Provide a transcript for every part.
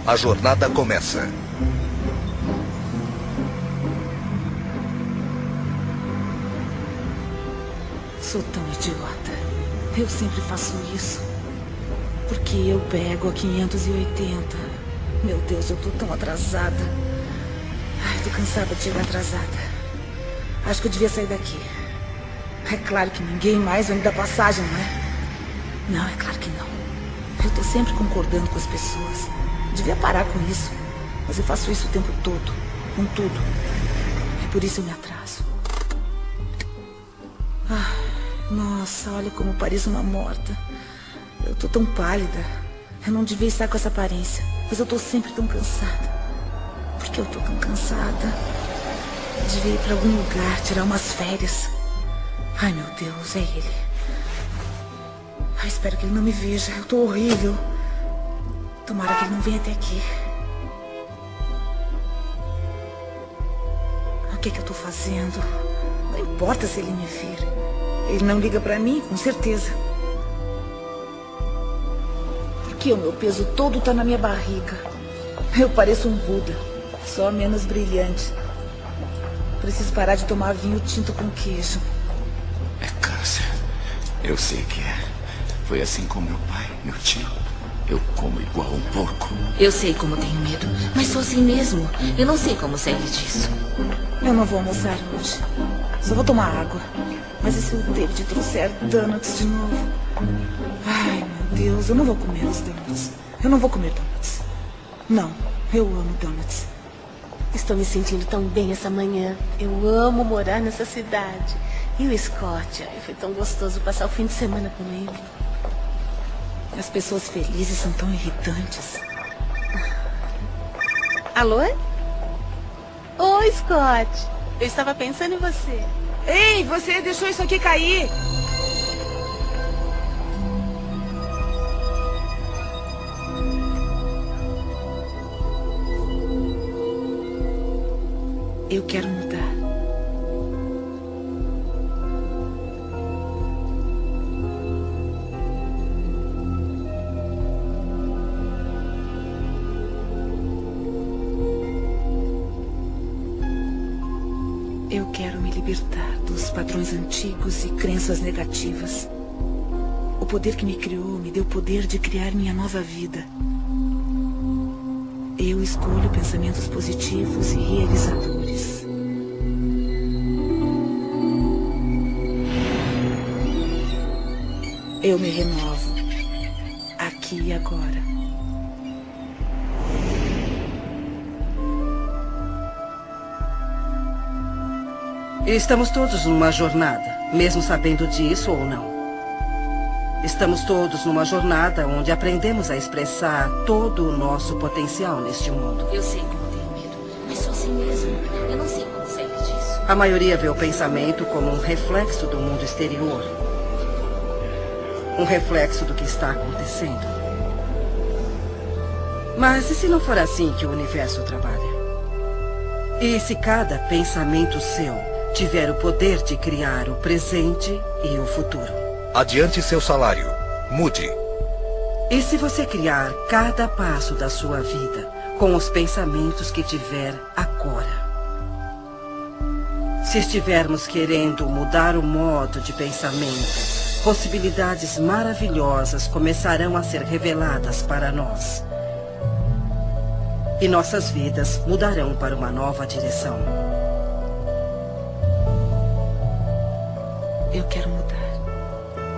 A jornada começa. Sou tão idiota. Eu sempre faço isso. Porque eu pego a 580. Meu Deus, eu tô tão atrasada. Ai, tô cansada de chegar atrasada. Acho que eu devia sair daqui. É claro que ninguém mais vai me dar passagem, não é? Não, é claro que não. Eu tô sempre concordando com as pessoas. Devia parar com isso. Mas eu faço isso o tempo todo. Com tudo. É por isso eu me atraso. Nossa, olha como pareço uma morta. Eu tô tão pálida. Eu não devia estar com essa aparência. Mas eu tô sempre tão cansada. Por que eu tô tão cansada? Eu devia ir pra algum lugar, tirar umas férias. Ai, meu Deus, é ele. Ai, espero que ele não me veja. Eu tô horrível. Tomara que ele não venha até aqui. O que eu tô fazendo? Não importa se ele me vir. Ele não liga pra mim, com certeza. Porque o meu peso todo tá na minha barriga. Eu pareço um Buda, só menos brilhante. Preciso parar de tomar vinho tinto com queijo. É câncer. Eu sei que é. Foi assim com meu pai, meu tio. Eu como igual um porco. Eu sei como tenho medo, mas sou assim mesmo. Eu não sei como sair disso. Eu não vou almoçar hoje. Só vou tomar água. Mas e se o David trouxer donuts de novo? Ai, meu Deus, eu não vou comer os donuts. Eu não vou comer donuts. Não, eu amo donuts. Estou me sentindo tão bem essa manhã. Eu amo morar nessa cidade. E o Scott? Foi tão gostoso passar o fim de semana com ele. As pessoas felizes são tão irritantes. Alô? Oi, Scott. Eu estava pensando em você. Ei, você deixou isso aqui cair. Eu quero mudar. Eu quero me libertar dos padrões antigos e crenças negativas. O poder que me criou me deu o poder de criar minha nova vida. Eu escolho pensamentos positivos e realizadores. Eu me renovo, aqui e agora. Estamos todos numa jornada, mesmo sabendo disso ou não. Estamos todos numa jornada onde aprendemos a expressar todo o nosso potencial neste mundo. Eu sei como tenho medo, mas sou assim mesmo. Eu não sei como sair disso. A maioria vê o pensamento como um reflexo do mundo exterior. Um reflexo do que está acontecendo. Mas e se não for assim que o universo trabalha? E se cada pensamento seu tiver o poder de criar o presente e o futuro? Adiante seu salário. Mude. E se você criar cada passo da sua vida com os pensamentos que tiver agora? Se estivermos querendo mudar o modo de pensamento, possibilidades maravilhosas começarão a ser reveladas para nós. E nossas vidas mudarão para uma nova direção. Eu quero mudar.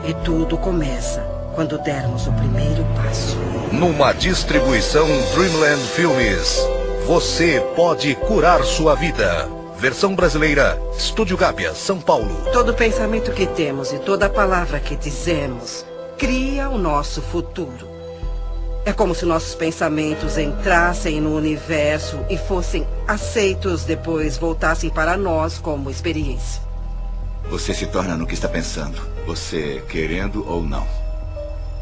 E tudo começa quando dermos o primeiro passo. Numa distribuição Dreamland Filmes. Você pode curar sua vida. Versão brasileira, Estúdio Gábia, São Paulo. Todo pensamento que temos e toda palavra que dizemos cria o nosso futuro. É como se nossos pensamentos entrassem no universo e fossem aceitos, depois voltassem para nós como experiência. Você se torna no que está pensando, você querendo ou não.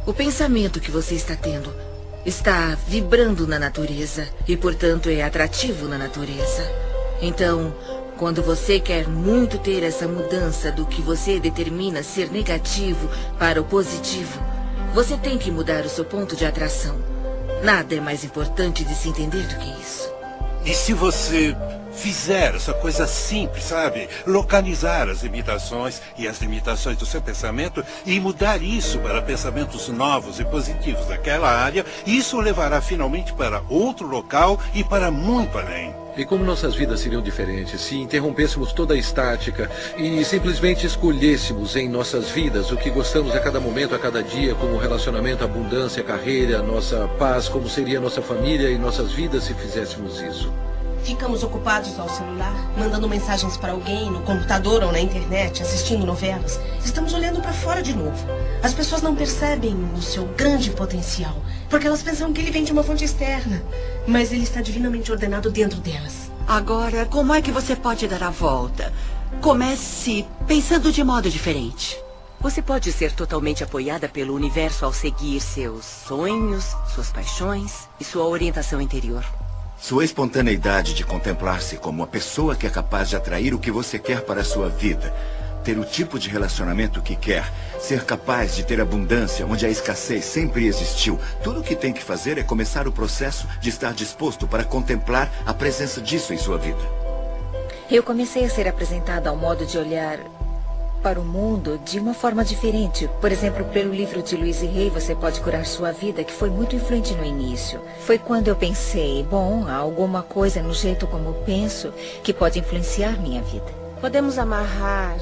O pensamento que você está tendo está vibrando na natureza e, portanto, é atrativo na natureza. Então, quando você quer muito ter essa mudança do que você determina ser negativo para o positivo, Você tem que mudar o seu ponto de atração. Nada é mais importante de se entender do que isso. E se você fizer essa coisa simples, sabe? Localizar as limitações e as limitações do seu pensamento e mudar isso para pensamentos novos e positivos daquela área, isso o levará finalmente para outro local e para muito além. E como nossas vidas seriam diferentes se interrompêssemos toda a estática e simplesmente escolhêssemos em nossas vidas o que gostamos a cada momento, a cada dia, como relacionamento, abundância, carreira, nossa paz, como seria nossa família e nossas vidas se fizéssemos isso? Ficamos ocupados ao celular, mandando mensagens para alguém, no computador ou na internet, assistindo novelas. Estamos olhando para fora de novo. As pessoas não percebem o seu grande potencial, porque elas pensam que ele vem de uma fonte externa. Mas ele está divinamente ordenado dentro delas. Agora, como é que você pode dar a volta? Comece pensando de modo diferente. Você pode ser totalmente apoiada pelo universo ao seguir seus sonhos, suas paixões e sua orientação interior. Sua espontaneidade de contemplar-se como uma pessoa que é capaz de atrair o que você quer para a sua vida, ter o tipo de relacionamento que quer, ser capaz de ter abundância onde a escassez sempre existiu. Tudo o que tem que fazer é começar o processo de estar disposto para contemplar a presença disso em sua vida. Eu comecei a ser apresentada a um modo de olhar para o mundo de uma forma diferente. Por exemplo, pelo livro de Louise Hay, Você Pode Curar Sua Vida, que foi muito influente no início. Foi quando eu pensei, bom, há alguma coisa no jeito como eu penso que pode influenciar minha vida. Podemos amarrar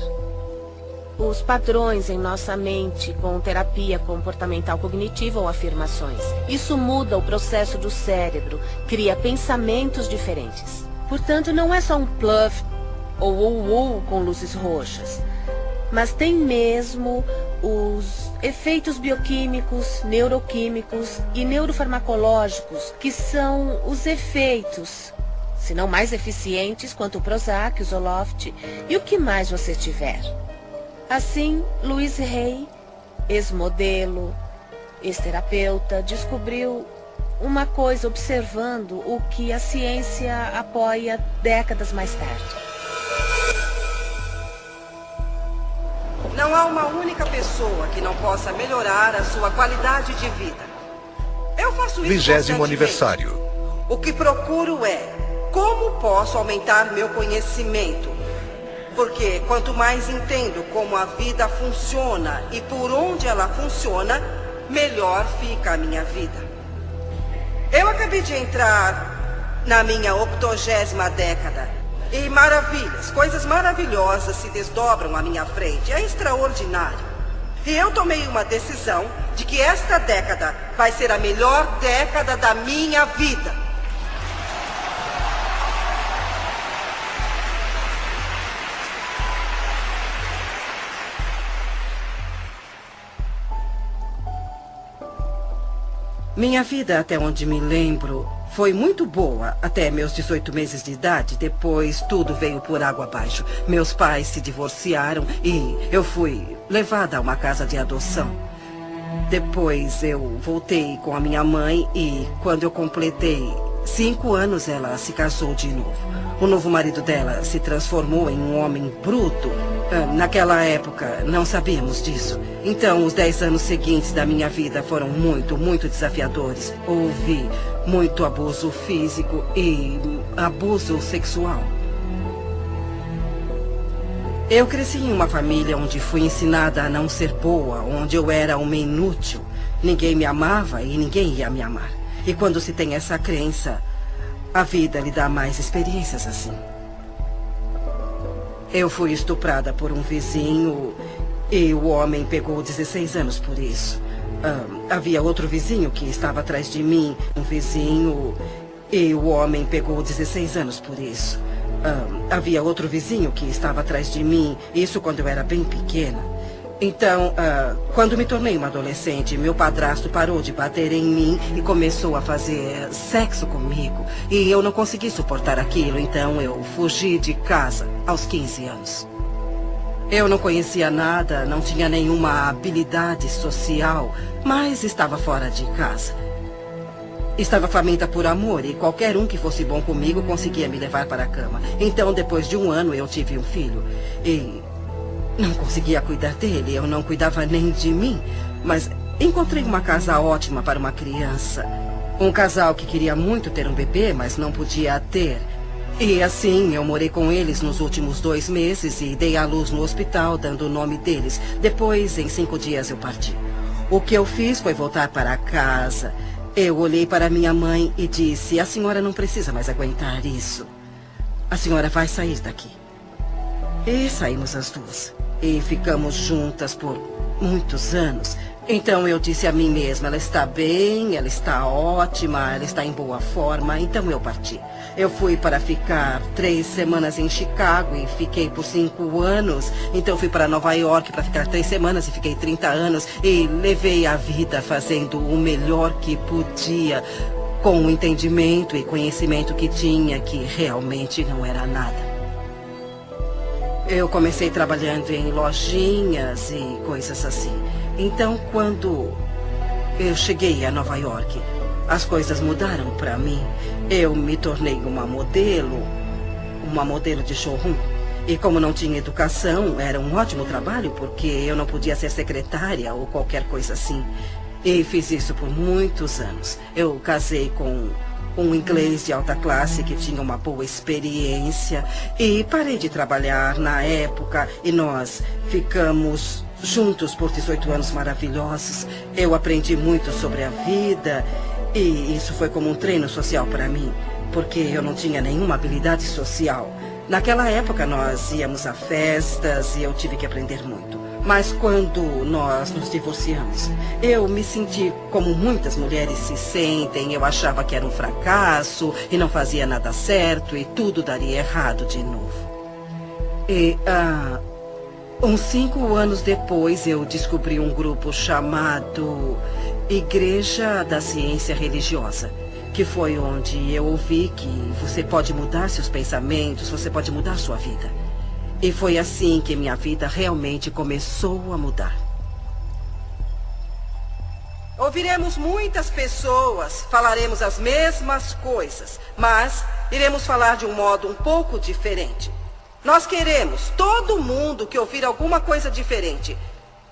os padrões em nossa mente com terapia comportamental cognitiva ou afirmações. Isso muda o processo do cérebro, cria pensamentos diferentes. Portanto, não é só um bluff ou com luzes roxas, mas tem mesmo os efeitos bioquímicos, neuroquímicos e neurofarmacológicos, que são os efeitos, se não mais eficientes, quanto o Prozac, o Zoloft e o que mais você tiver. Assim, Louise Hay, ex-modelo, ex-terapeuta, descobriu uma coisa observando o que a ciência apoia décadas mais tarde. Não há uma única pessoa que não possa melhorar a sua qualidade de vida. Eu faço isso 20º aniversário. O que procuro é como posso aumentar meu conhecimento. Porque quanto mais entendo como a vida funciona e por onde ela funciona, melhor fica a minha vida. Eu acabei de entrar na minha 80ª década. E maravilhas, coisas maravilhosas se desdobram à minha frente. É extraordinário. E eu tomei uma decisão de que esta década vai ser a melhor década da minha vida. Minha vida, até onde me lembro, foi muito boa até meus 18 meses de idade. Depois tudo veio por água abaixo. Meus pais se divorciaram e eu fui levada a uma casa de adoção. Depois eu voltei com a minha mãe e quando eu completei 5 anos ela se casou de novo. O novo marido dela se transformou em um homem bruto. Naquela época não sabíamos disso. Então os 10 anos seguintes da minha vida foram muito, muito desafiadores. Houve muito abuso físico e abuso sexual. Eu cresci em uma família onde fui ensinada a não ser boa, onde eu era uma inútil. Ninguém me amava e ninguém ia me amar. E quando se tem essa crença, a vida lhe dá mais experiências assim. Eu fui estuprada por um vizinho e o homem pegou 16 anos por isso. Havia outro vizinho que estava atrás de mim, um vizinho, e o homem pegou 16 anos por isso. Havia outro vizinho que estava atrás de mim, isso quando eu era bem pequena. Então, quando me tornei uma adolescente, meu padrasto parou de bater em mim e começou a fazer sexo comigo. E eu não consegui suportar aquilo, então eu fugi de casa aos 15 anos. Eu não conhecia nada, não tinha nenhuma habilidade social, mas estava fora de casa. Estava faminta por amor e qualquer um que fosse bom comigo conseguia me levar para a cama. Então, depois de 1 ano, eu tive um filho e não conseguia cuidar dele. Eu não cuidava nem de mim, mas encontrei uma casa ótima para uma criança. Um casal que queria muito ter um bebê, mas não podia ter. E assim, eu morei com eles nos últimos 2 meses e dei à luz no hospital, dando o nome deles. Depois, em 5 dias, eu parti. O que eu fiz foi voltar para casa. Eu olhei para minha mãe e disse: a senhora não precisa mais aguentar isso. A senhora vai sair daqui. E saímos as duas. E ficamos juntas por muitos anos. Então eu disse a mim mesma: ela está bem, ela está ótima, ela está em boa forma. Então eu parti. Eu fui para ficar 3 semanas em Chicago e fiquei por 5 anos. Então fui para Nova York para ficar 3 semanas e fiquei 30 anos. E levei a vida fazendo o melhor que podia, com o entendimento e conhecimento que tinha, que realmente não era nada. Eu comecei trabalhando em lojinhas e coisas assim. Então, quando eu cheguei a Nova York, as coisas mudaram para mim. Eu me tornei uma modelo de showroom. E como não tinha educação, era um ótimo trabalho, porque eu não podia ser secretária ou qualquer coisa assim. E fiz isso por muitos anos. Eu casei com um inglês de alta classe que tinha uma boa experiência. E parei de trabalhar na época e nós ficamos juntos por 18 anos maravilhosos. Eu aprendi muito sobre a vida e isso foi como um treino social para mim, porque eu não tinha nenhuma habilidade social. Naquela época nós íamos a festas e eu tive que aprender muito. Mas quando nós nos divorciamos, eu me senti como muitas mulheres se sentem. Eu achava que era um fracasso e não fazia nada certo e tudo daria errado de novo. E uns 5 anos depois eu descobri um grupo chamado Igreja da Ciência Religiosa, que foi onde eu ouvi que você pode mudar seus pensamentos, você pode mudar sua vida. E foi assim que minha vida realmente começou a mudar. Ouviremos muitas pessoas, falaremos as mesmas coisas, mas iremos falar de um modo um pouco diferente. Nós queremos, todo mundo, que ouvir alguma coisa diferente.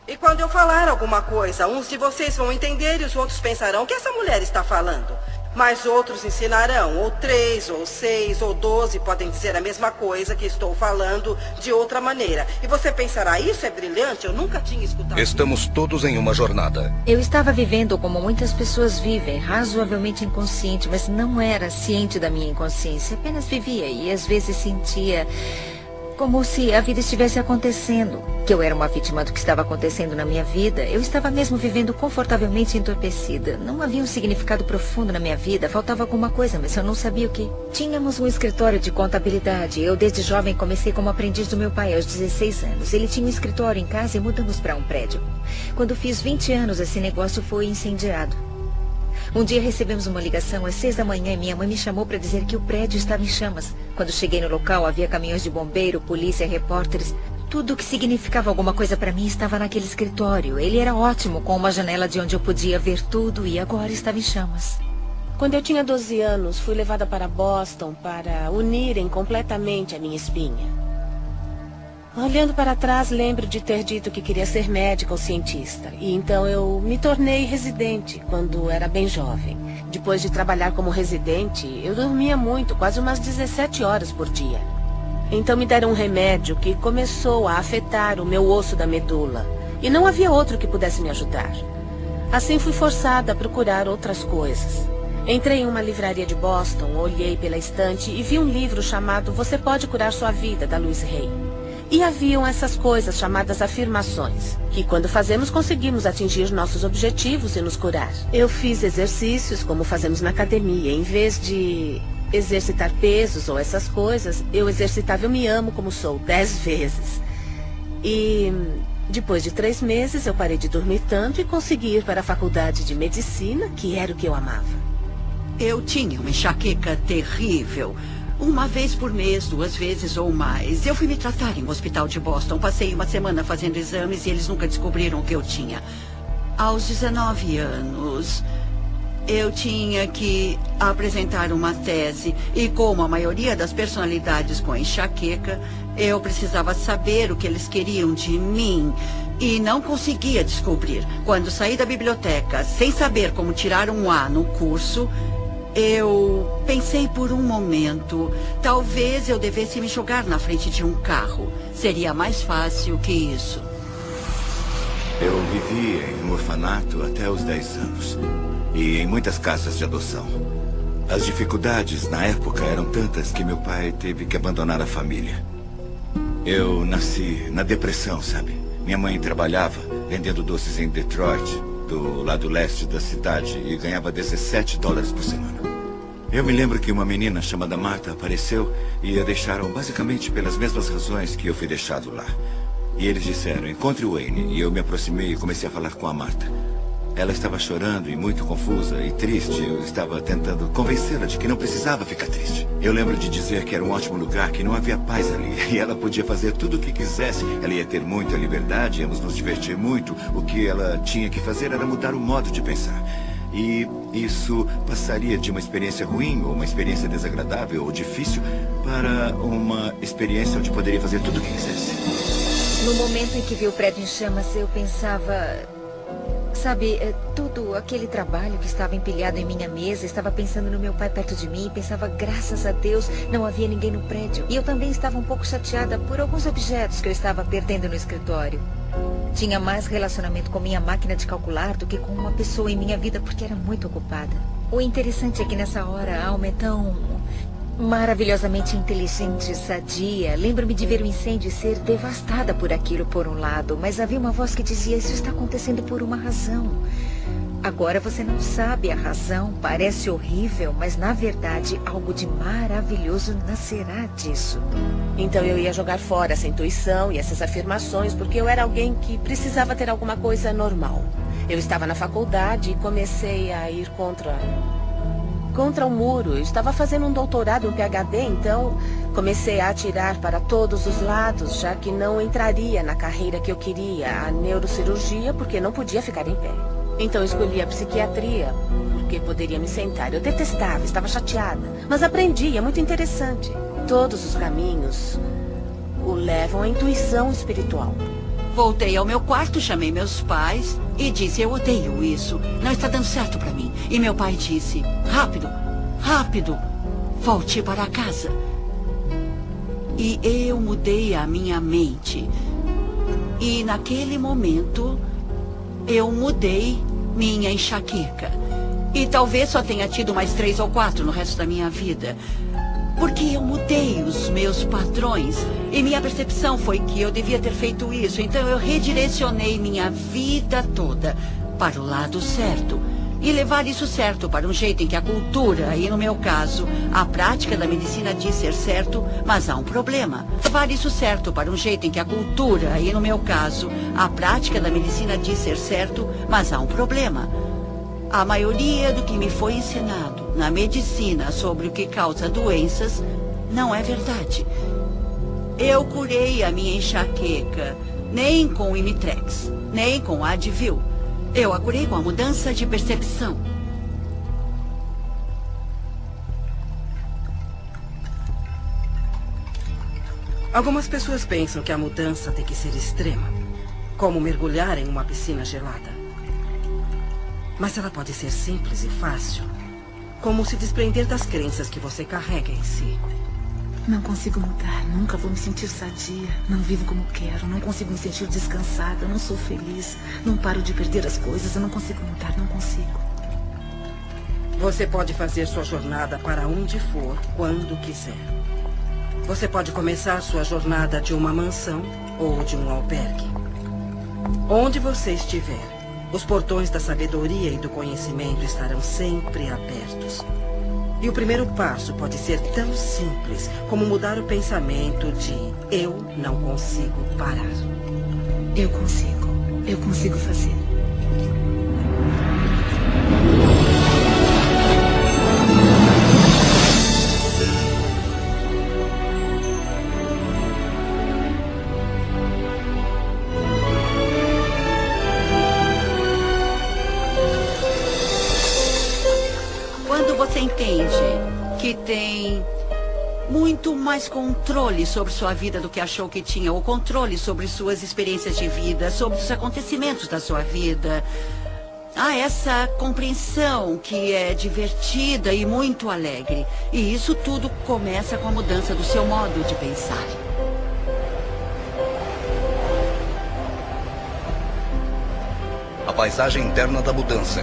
E quando eu falar alguma coisa, uns de vocês vão entender e os outros pensarão: o que essa mulher está falando? Mas outros ensinarão, ou 3, ou 6, ou 12 podem dizer a mesma coisa que estou falando de outra maneira. E você pensará: isso é brilhante, eu nunca tinha escutado. Estamos todos em uma jornada. Eu estava vivendo como muitas pessoas vivem, razoavelmente inconsciente, mas não era ciente da minha inconsciência. Apenas vivia e às vezes sentia como se a vida estivesse acontecendo, que eu era uma vítima do que estava acontecendo na minha vida. Eu estava mesmo vivendo confortavelmente entorpecida. Não havia um significado profundo na minha vida, faltava alguma coisa, mas eu não sabia o que. Tínhamos um escritório de contabilidade. Eu, desde jovem, comecei como aprendiz do meu pai aos 16 anos. Ele tinha um escritório em casa e mudamos para um prédio. Quando fiz 20 anos, esse negócio foi incendiado. Um dia recebemos uma ligação às 6 da manhã e minha mãe me chamou para dizer que o prédio estava em chamas. Quando cheguei no local, havia caminhões de bombeiro, polícia, repórteres. Tudo o que significava alguma coisa para mim estava naquele escritório. Ele era ótimo, com uma janela de onde eu podia ver tudo, e agora estava em chamas. Quando eu tinha 12 anos, fui levada para Boston para unirem completamente a minha espinha. Olhando para trás, lembro de ter dito que queria ser médica ou cientista. E então eu me tornei residente quando era bem jovem. Depois de trabalhar como residente, eu dormia muito, quase umas 17 horas por dia. Então me deram um remédio que começou a afetar o meu osso da medula. E não havia outro que pudesse me ajudar. Assim fui forçada a procurar outras coisas. Entrei em uma livraria de Boston, olhei pela estante e vi um livro chamado Você Pode Curar Sua Vida, da Louise Hay. E haviam essas coisas chamadas afirmações, que quando fazemos conseguimos atingir nossos objetivos e nos curar. Eu fiz exercícios como fazemos na academia. Em vez de exercitar pesos ou essas coisas, eu exercitava Eu Me Amo Como Sou 10 vezes. E depois de 3 meses eu parei de dormir tanto e consegui ir para a faculdade de medicina, que era o que eu amava. Eu tinha uma enxaqueca terrível. 1 vez por mês, 2 vezes ou mais. Eu fui me tratar em um hospital de Boston. Passei 1 semana fazendo exames e eles nunca descobriram o que eu tinha. Aos 19 anos, Eu tinha que apresentar uma tese e, como a maioria das personalidades com enxaqueca, eu precisava saber o que eles queriam de mim e não conseguia descobrir. Quando saí da biblioteca sem saber como tirar um A no curso, eu pensei por um momento, talvez eu devesse me jogar na frente de um carro. Seria mais fácil que isso. Eu vivi em um orfanato até os 10 anos. E em muitas casas de adoção. As dificuldades na época eram tantas que meu pai teve que abandonar a família. Eu nasci na depressão, sabe? Minha mãe trabalhava vendendo doces em Detroit, do lado leste da cidade, e ganhava $17 por semana. Eu me lembro que uma menina chamada Marta apareceu e a deixaram basicamente pelas mesmas razões que eu fui deixado lá. E eles disseram, encontre o Wayne. E eu me aproximei e comecei a falar com a Marta. Ela estava chorando e muito confusa e triste. Eu estava tentando convencê-la de que não precisava ficar triste. Eu lembro de dizer que era um ótimo lugar, que não havia paz ali. E ela podia fazer tudo o que quisesse. Ela ia ter muita liberdade, íamos nos divertir muito. O que ela tinha que fazer era mudar o modo de pensar. E isso passaria de uma experiência ruim, ou uma experiência desagradável, ou difícil, para uma experiência onde poderia fazer tudo o que quisesse. No momento em que vi o prédio em chamas, eu pensava... Sabe, todo aquele trabalho que estava empilhado em minha mesa, estava pensando no meu pai perto de mim, pensava, graças a Deus, não havia ninguém no prédio. E eu também estava um pouco chateada por alguns objetos que eu estava perdendo no escritório. Tinha mais relacionamento com minha máquina de calcular do que com uma pessoa em minha vida, porque era muito ocupada. O interessante é que nessa hora a alma é tão... maravilhosamente inteligente e sadia. Lembro-me de ver o incêndio e ser devastada por aquilo por um lado, mas havia uma voz que dizia, isso está acontecendo por uma razão. Agora você não sabe a razão, parece horrível, mas na verdade algo de maravilhoso nascerá disso. Então eu ia jogar fora essa intuição e essas afirmações, porque eu era alguém que precisava ter alguma coisa normal. Eu estava na faculdade e comecei a ir contra o muro. Eu estava fazendo um doutorado, um PhD, então comecei a atirar para todos os lados, já que não entraria na carreira que eu queria, a neurocirurgia, porque não podia ficar em pé. Então escolhi a psiquiatria, porque poderia me sentar. Eu detestava, estava chateada, mas aprendi, é muito interessante. Todos os caminhos o levam à intuição espiritual. Voltei ao meu quarto, chamei meus pais e disse, eu odeio isso, não está dando certo para mim. E meu pai disse, rápido, rápido, volte para casa. E eu mudei a minha mente. E naquele momento, eu mudei minha enxaqueca. E talvez só tenha tido mais 3 ou 4 no resto da minha vida. Porque eu mudei os meus padrões e minha percepção foi que eu devia ter feito isso. Então eu redirecionei minha vida toda para o lado certo. E levar isso certo para um jeito em que a cultura, e no meu caso, a prática da medicina diz ser certo, mas há um problema. Levar isso certo para um jeito em que a cultura, e no meu caso, a prática da medicina diz ser certo, mas há um problema. A maioria do que me foi ensinado na medicina sobre o que causa doenças não é verdade. Eu curei a minha enxaqueca nem com o Imitrex, nem com a Advil. Eu a curei com a mudança de percepção. Algumas pessoas pensam que a mudança tem que ser extrema, como mergulhar em uma piscina gelada. Mas ela pode ser simples e fácil, como se desprender das crenças que você carrega em si. Não consigo mudar, nunca vou me sentir sadia. Não vivo como quero, não consigo me sentir descansada, não sou feliz. Não paro de perder as coisas, eu não consigo mudar, não consigo. Você pode fazer sua jornada para onde for, quando quiser. Você pode começar sua jornada de uma mansão ou de um albergue. Onde você estiver, os portões da sabedoria e do conhecimento estarão sempre abertos. E o primeiro passo pode ser tão simples como mudar o pensamento de eu não consigo parar. Eu consigo fazer. você entende que tem muito mais controle sobre sua vida do que achou que tinha, ou controle sobre suas experiências de vida, sobre os acontecimentos da sua vida. Há essa compreensão que é divertida e muito alegre. E isso tudo começa com a mudança do seu modo de pensar. A paisagem interna da mudança.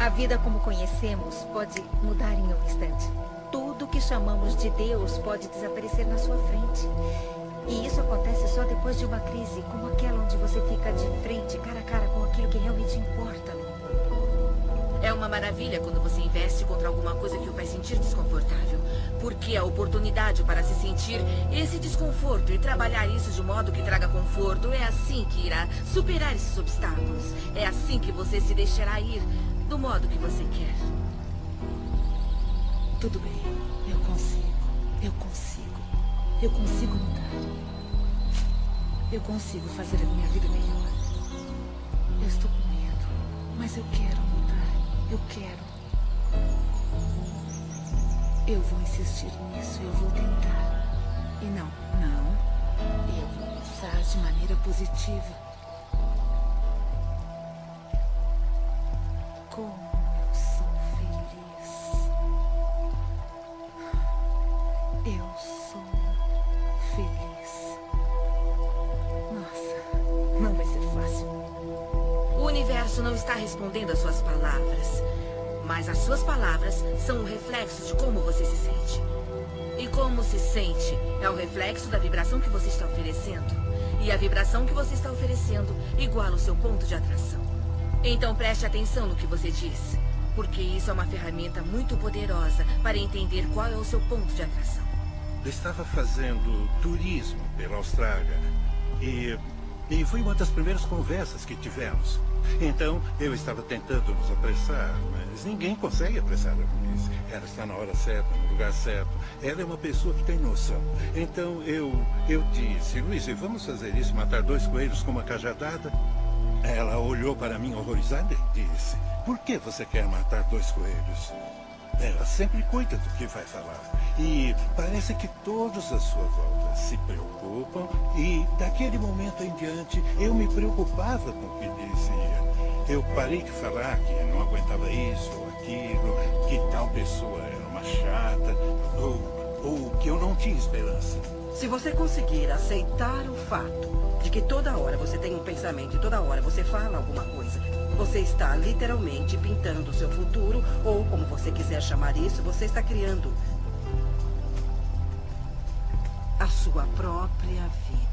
A vida como conhecemos pode mudar em um instante. Tudo que chamamos de Deus pode desaparecer na sua frente. E isso acontece só depois de uma crise, como aquela onde você fica de frente, cara a cara, com aquilo que realmente importa. É uma maravilha quando você investe contra alguma coisa que o faz sentir desconfortável. Porque a oportunidade para se sentir esse desconforto e trabalhar isso de modo que traga conforto é assim que irá superar esses obstáculos. É assim que você se deixará ir do modo que você quer. Tudo bem, eu consigo mudar. Eu consigo fazer a minha vida melhor. Eu estou com medo, mas eu quero mudar. Eu quero. Eu vou insistir nisso, eu vou tentar. E não. Eu vou pensar de maneira positiva. Como eu sou feliz. Eu sou feliz. Nossa, não vai ser fácil. O universo não está respondendo às suas palavras. Mas as suas palavras são o reflexo de como você se sente. E como se sente é o reflexo da vibração que você está oferecendo. E a vibração que você está oferecendo iguala o seu ponto de atração. Então preste atenção no que você diz. Porque isso é uma ferramenta muito poderosa para entender qual é o seu ponto de atração. Eu estava fazendo turismo pela Austrália. E foi uma das primeiras conversas que tivemos. Então, eu estava tentando nos apressar, mas ninguém consegue apressar a polícia. Ela está na hora certa, no lugar certo. Ela é uma pessoa que tem noção. Então, eu disse, Luiz, vamos fazer isso, matar 2 coelhos com uma cajadada? Ela olhou para mim horrorizada e disse, por que você quer matar 2 coelhos? Ela sempre cuida do que vai falar. E parece que todos à sua volta se preocupam. E daquele momento em diante, eu me preocupava com o que dizia. Eu parei de falar que não aguentava isso ou aquilo, que tal pessoa era uma chata, ou que eu não tinha esperança. Se você conseguir aceitar o fato de que toda hora você tem um pensamento e toda hora você fala alguma coisa, você está literalmente pintando o seu futuro, ou como você quiser chamar isso, você está criando a sua própria vida.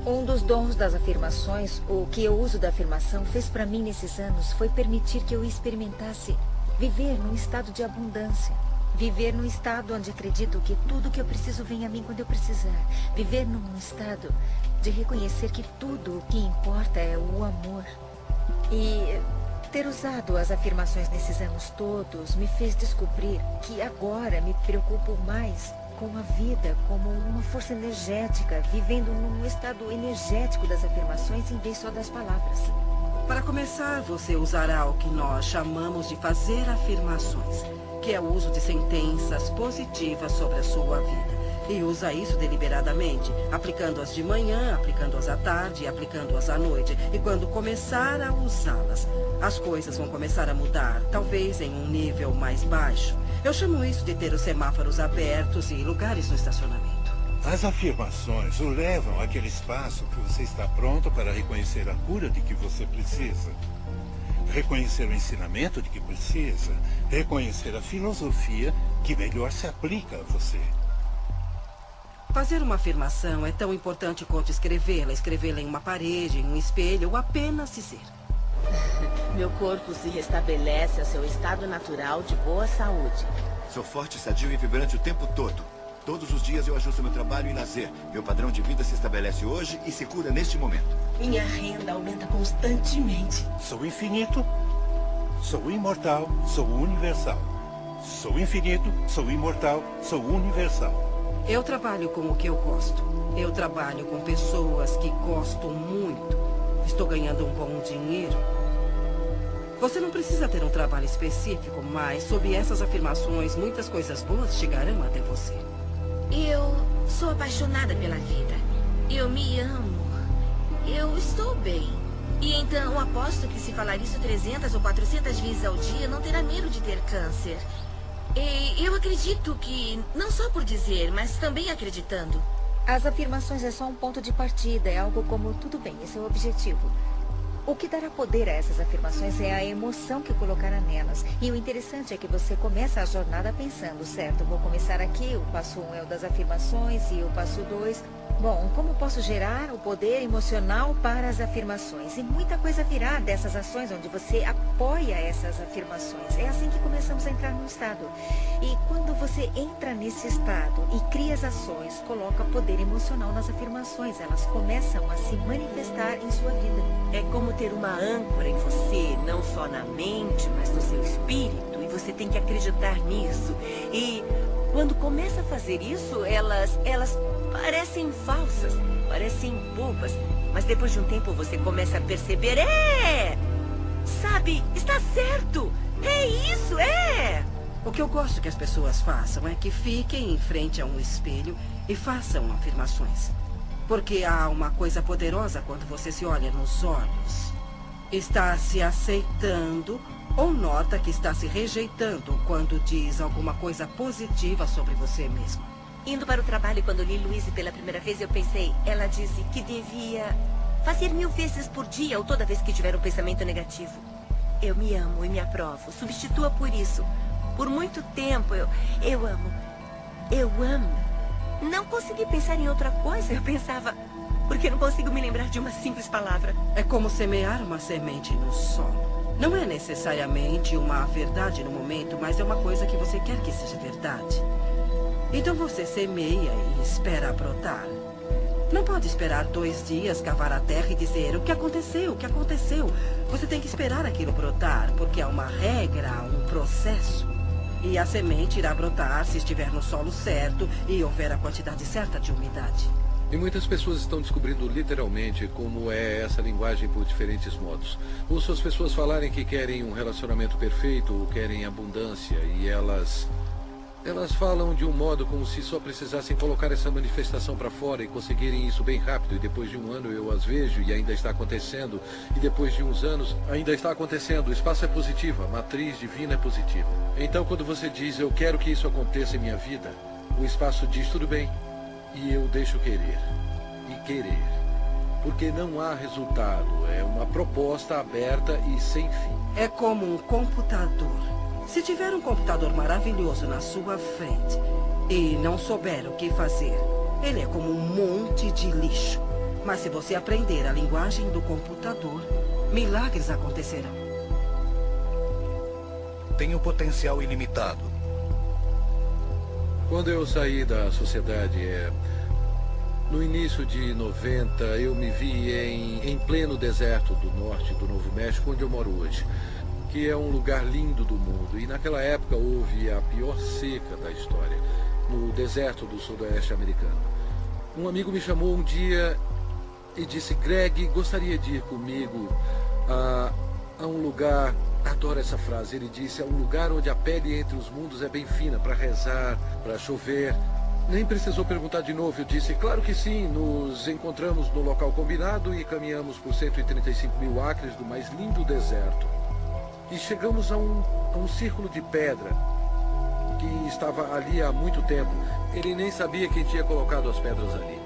Um dos dons das afirmações, o que eu uso da afirmação, fez para mim nesses anos foi permitir que eu experimentasse viver num estado de abundância. Viver num estado onde acredito que tudo que eu preciso vem a mim quando eu precisar. Viver num estado de reconhecer que tudo o que importa é o amor. E ter usado as afirmações nesses anos todos me fez descobrir que agora me preocupo mais com a vida como uma força energética, vivendo num estado energético das afirmações em vez só das palavras. Para começar, você usará o que nós chamamos de fazer afirmações, que é o uso de sentenças positivas sobre a sua vida. E usa isso deliberadamente, aplicando-as de manhã, aplicando-as à tarde, aplicando-as à noite. E quando começar a usá-las, as coisas vão começar a mudar, talvez em um nível mais baixo. Eu chamo isso de ter os semáforos abertos e lugares no estacionamento. As afirmações o levam àquele espaço que você está pronto para reconhecer a cura de que você precisa. Reconhecer o ensinamento de que precisa. Reconhecer a filosofia que melhor se aplica a você. Fazer uma afirmação é tão importante quanto escrevê-la em uma parede, em um espelho ou apenas dizer. Meu corpo se restabelece ao seu estado natural de boa saúde. Sou forte, sadio e vibrante o tempo todo. Todos os dias eu ajusto meu trabalho e lazer. Meu padrão de vida se estabelece hoje e se cura neste momento. Minha renda aumenta constantemente. Sou infinito, sou imortal, sou universal. Sou infinito, sou imortal, sou universal. Eu trabalho com o que eu gosto. Eu trabalho com pessoas que gosto muito. Estou ganhando um bom dinheiro. Você não precisa ter um trabalho específico, mas sob essas afirmações, muitas coisas boas chegarão até você. Eu sou apaixonada pela vida. Eu me amo. Eu estou bem. E então aposto que se falar isso 300 ou 400 vezes ao dia, não terá medo de ter câncer. E eu acredito que, não só por dizer, mas também acreditando. As afirmações é só um ponto de partida, é algo como tudo bem, esse é o objetivo. O que dará poder a essas afirmações é a emoção que colocará nelas. E o interessante é que você começa a jornada pensando, certo, vou começar aqui, o passo 1 é o das afirmações e o passo 2... Bom, como posso gerar o poder emocional para as afirmações? E muita coisa virá dessas ações onde você apoia essas afirmações. É assim que começamos a entrar no estado. E quando você entra nesse estado e cria as ações, coloca poder emocional nas afirmações. Elas começam a se manifestar em sua vida. É como ter uma âncora em você, não só na mente, mas no seu espírito. E você tem que acreditar nisso. E quando começa a fazer isso, elas parecem falsas, parecem bobas. Mas depois de um tempo você começa a perceber, sabe, está certo, é isso, O que eu gosto que as pessoas façam é que fiquem em frente a um espelho e façam afirmações. Porque há uma coisa poderosa quando você se olha nos olhos. Está se aceitando ou nota que está se rejeitando quando diz alguma coisa positiva sobre você mesmo. Indo para o trabalho, quando li Louise pela primeira vez, eu pensei, ela disse que devia fazer 1000 vezes por dia ou toda vez que tiver um pensamento negativo. Eu me amo e me aprovo. Substitua por isso. Por muito tempo eu amo. Eu amo. Não consegui pensar em outra coisa. Eu pensava, porque não consigo me lembrar de uma simples palavra. É como semear uma semente no solo. Não é necessariamente uma verdade no momento, mas é uma coisa que você quer que seja verdade. Então você semeia e espera brotar. Não pode esperar 2 dias, cavar a terra e dizer o que aconteceu, o que aconteceu. Você tem que esperar aquilo brotar, porque há uma regra, há um processo. E a semente irá brotar se estiver no solo certo e houver a quantidade certa de umidade. E muitas pessoas estão descobrindo literalmente como é essa linguagem por diferentes modos. Ouço as pessoas falarem que querem um relacionamento perfeito ou querem abundância e elas falam de um modo como se só precisassem colocar essa manifestação para fora e conseguirem isso bem rápido. E depois de um ano eu as vejo e ainda está acontecendo. E depois de uns anos ainda está acontecendo. O espaço é positivo, a matriz divina é positiva. Então quando você diz, eu quero que isso aconteça em minha vida, o espaço diz, tudo bem. E eu deixo querer. E querer. Porque não há resultado. É uma proposta aberta e sem fim. É como um computador. Se tiver um computador maravilhoso na sua frente e não souber o que fazer, ele é como um monte de lixo. Mas se você aprender a linguagem do computador, milagres acontecerão. Tenho potencial ilimitado. Quando eu saí da sociedade, no início de 90, eu me vi em pleno deserto do norte do Novo México, onde eu moro hoje, que é um lugar lindo do mundo. E naquela época houve a pior seca da história, no deserto do sudoeste americano. Um amigo me chamou um dia e disse, Greg, gostaria de ir comigo a um lugar, adoro essa frase, ele disse, a um lugar onde a pele entre os mundos é bem fina, para rezar, para chover. Nem precisou perguntar de novo, eu disse, claro que sim, nos encontramos no local combinado e caminhamos por 135.000 acres do mais lindo deserto. E chegamos a um círculo de pedra que estava ali há muito tempo. Ele nem sabia quem tinha colocado as pedras ali.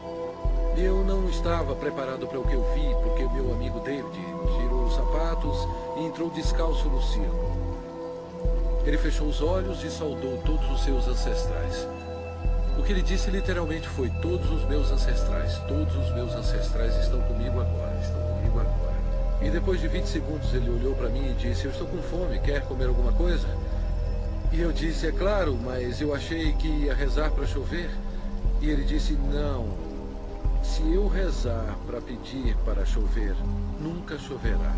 Eu não estava preparado para o que eu vi, porque o meu amigo David tirou os sapatos e entrou descalço no círculo. Ele fechou os olhos e saudou todos os seus ancestrais. O que ele disse literalmente foi, todos os meus ancestrais estão comigo agora, E depois de 20 segundos ele olhou para mim e disse, eu estou com fome, quer comer alguma coisa? E eu disse, é claro, mas eu achei que ia rezar para chover. E ele disse, não, se eu rezar para pedir para chover, nunca choverá.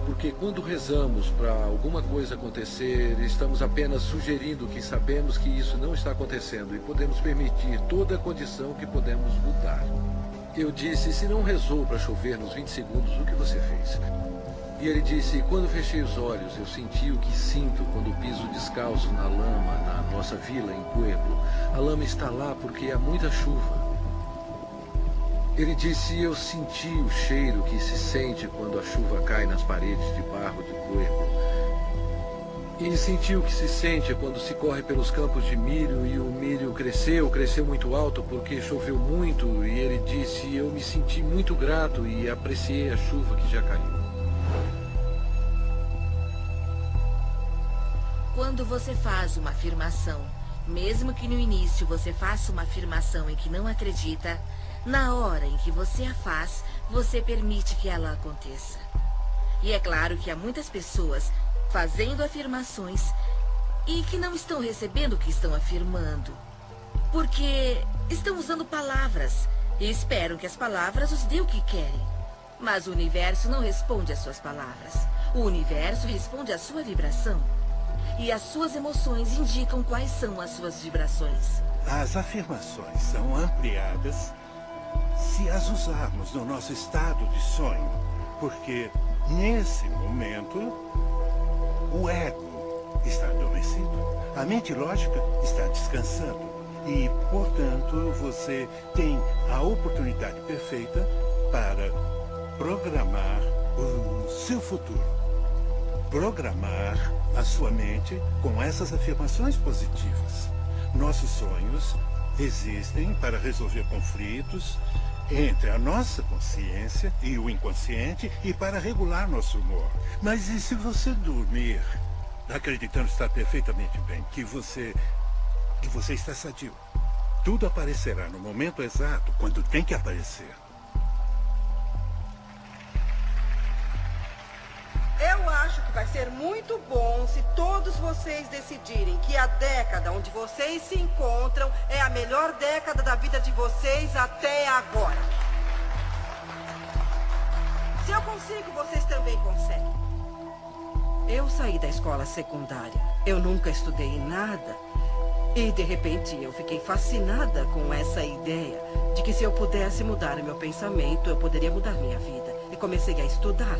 Porque quando rezamos para alguma coisa acontecer, estamos apenas sugerindo que sabemos que isso não está acontecendo e podemos permitir toda a condição que podemos mudar. Eu disse, se não rezou para chover nos 20 segundos, o que você fez? E ele disse, quando fechei os olhos, eu senti o que sinto quando piso descalço na lama, na nossa vila em Pueblo. A lama está lá porque há muita chuva. Ele disse, eu senti o cheiro que se sente quando a chuva cai nas paredes de barro de Pueblo. E senti o que se sente quando se corre pelos campos de milho e o milho cresceu muito alto porque choveu muito. E ele disse, eu me senti muito grato e apreciei a chuva que já caiu. Quando você faz uma afirmação, mesmo que no início você faça uma afirmação em que não acredita, na hora em que você a faz, você permite que ela aconteça. E é claro que há muitas pessoas fazendo afirmações e que não estão recebendo o que estão afirmando, porque estão usando palavras e esperam que as palavras os dê o que querem. Mas o universo não responde às suas palavras. O universo responde à sua vibração. E as suas emoções indicam quais são as suas vibrações. As afirmações são ampliadas se as usarmos no nosso estado de sonho, porque nesse momento o ego está adormecido, a mente lógica está descansando e, portanto, você tem a oportunidade perfeita para programar o seu futuro. Programar a sua mente com essas afirmações positivas. Nossos sonhos existem para resolver conflitos entre a nossa consciência e o inconsciente e para regular nosso humor. Mas e se você dormir acreditando estar perfeitamente bem, que você está sadio? Tudo aparecerá no momento exato, quando tem que aparecer. Eu acho que vai ser muito bom se todos vocês decidirem que a década onde vocês se encontram é a melhor década da vida de vocês até agora. Se eu consigo, vocês também conseguem. Eu saí da escola secundária. Eu nunca estudei nada. E, de repente, eu fiquei fascinada com essa ideia de que se eu pudesse mudar o meu pensamento, eu poderia mudar minha vida. E comecei a estudar.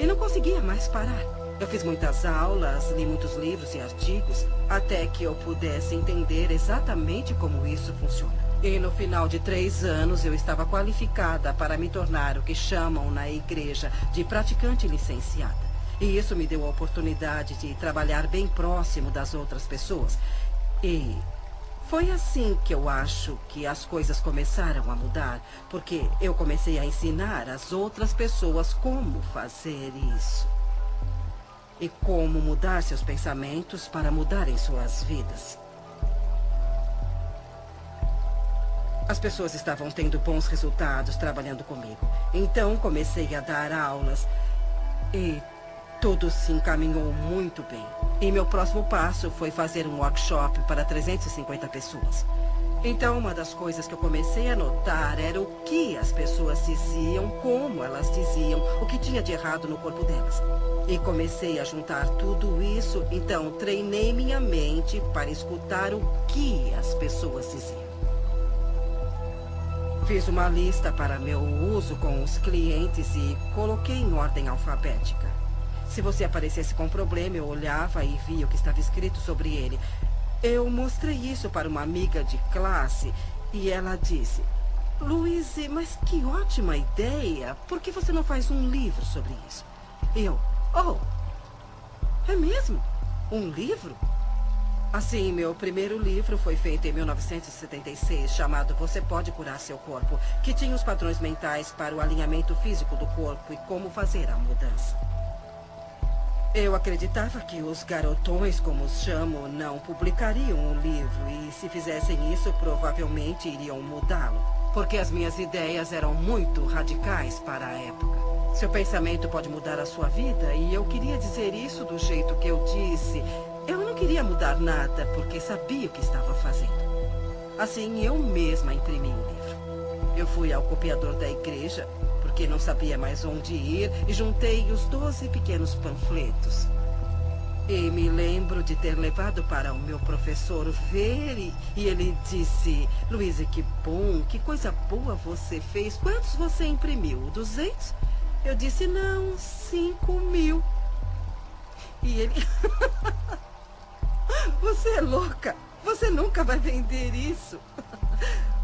E não conseguia mais parar. Eu fiz muitas aulas, li muitos livros e artigos, até que eu pudesse entender exatamente como isso funciona. E no final de 3 anos, eu estava qualificada para me tornar o que chamam na igreja de praticante licenciada. E isso me deu a oportunidade de trabalhar bem próximo das outras pessoas. E foi assim que eu acho que as coisas começaram a mudar, porque eu comecei a ensinar as outras pessoas como fazer isso. E como mudar seus pensamentos para mudarem suas vidas. As pessoas estavam tendo bons resultados trabalhando comigo. Então comecei a dar aulas e tudo se encaminhou muito bem. E meu próximo passo foi fazer um workshop para 350 pessoas. Então, uma das coisas que eu comecei a notar era o que as pessoas diziam, como elas diziam, o que tinha de errado no corpo delas. E comecei a juntar tudo isso, então treinei minha mente para escutar o que as pessoas diziam. Fiz uma lista para meu uso com os clientes e coloquei em ordem alfabética. Se você aparecesse com um problema, eu olhava e via o que estava escrito sobre ele. Eu mostrei isso para uma amiga de classe e ela disse: Louise, mas que ótima ideia. Por que você não faz um livro sobre isso? É mesmo? Um livro? Assim, meu primeiro livro foi feito em 1976, chamado Você Pode Curar Seu Corpo, que tinha os padrões mentais para o alinhamento físico do corpo e como fazer a mudança. Eu acreditava que os garotões, como os chamo, não publicariam o livro e, se fizessem isso, provavelmente iriam mudá-lo. Porque as minhas ideias eram muito radicais para a época. Seu pensamento pode mudar a sua vida e eu queria dizer isso do jeito que eu disse. Eu não queria mudar nada porque sabia o que estava fazendo. Assim, eu mesma imprimi o livro. Eu fui ao copiador da igreja, porque não sabia mais onde ir, e juntei os 12 pequenos panfletos. E me lembro de ter levado para o meu professor ver e ele disse: Louise, que bom, que coisa boa você fez. Quantos você imprimiu? 200? Eu disse, não, 5.000. E ele... Você é louca. Você nunca vai vender isso.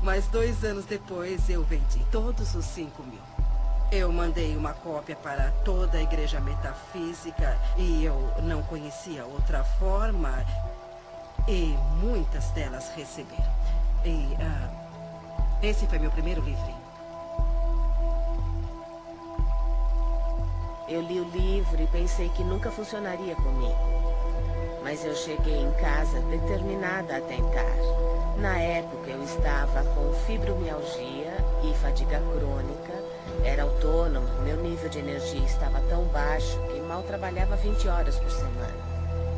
Mas 2 anos depois eu vendi todos os 5.000. Eu mandei uma cópia para toda a igreja metafísica e eu não conhecia outra forma. E muitas delas receberam. E esse foi meu primeiro livrinho. Eu li o livro e pensei que nunca funcionaria comigo. Mas eu cheguei em casa determinada a tentar. Na época eu estava com fibromialgia e fadiga crônica. Era autônomo, meu nível de energia estava tão baixo que mal trabalhava 20 horas por semana.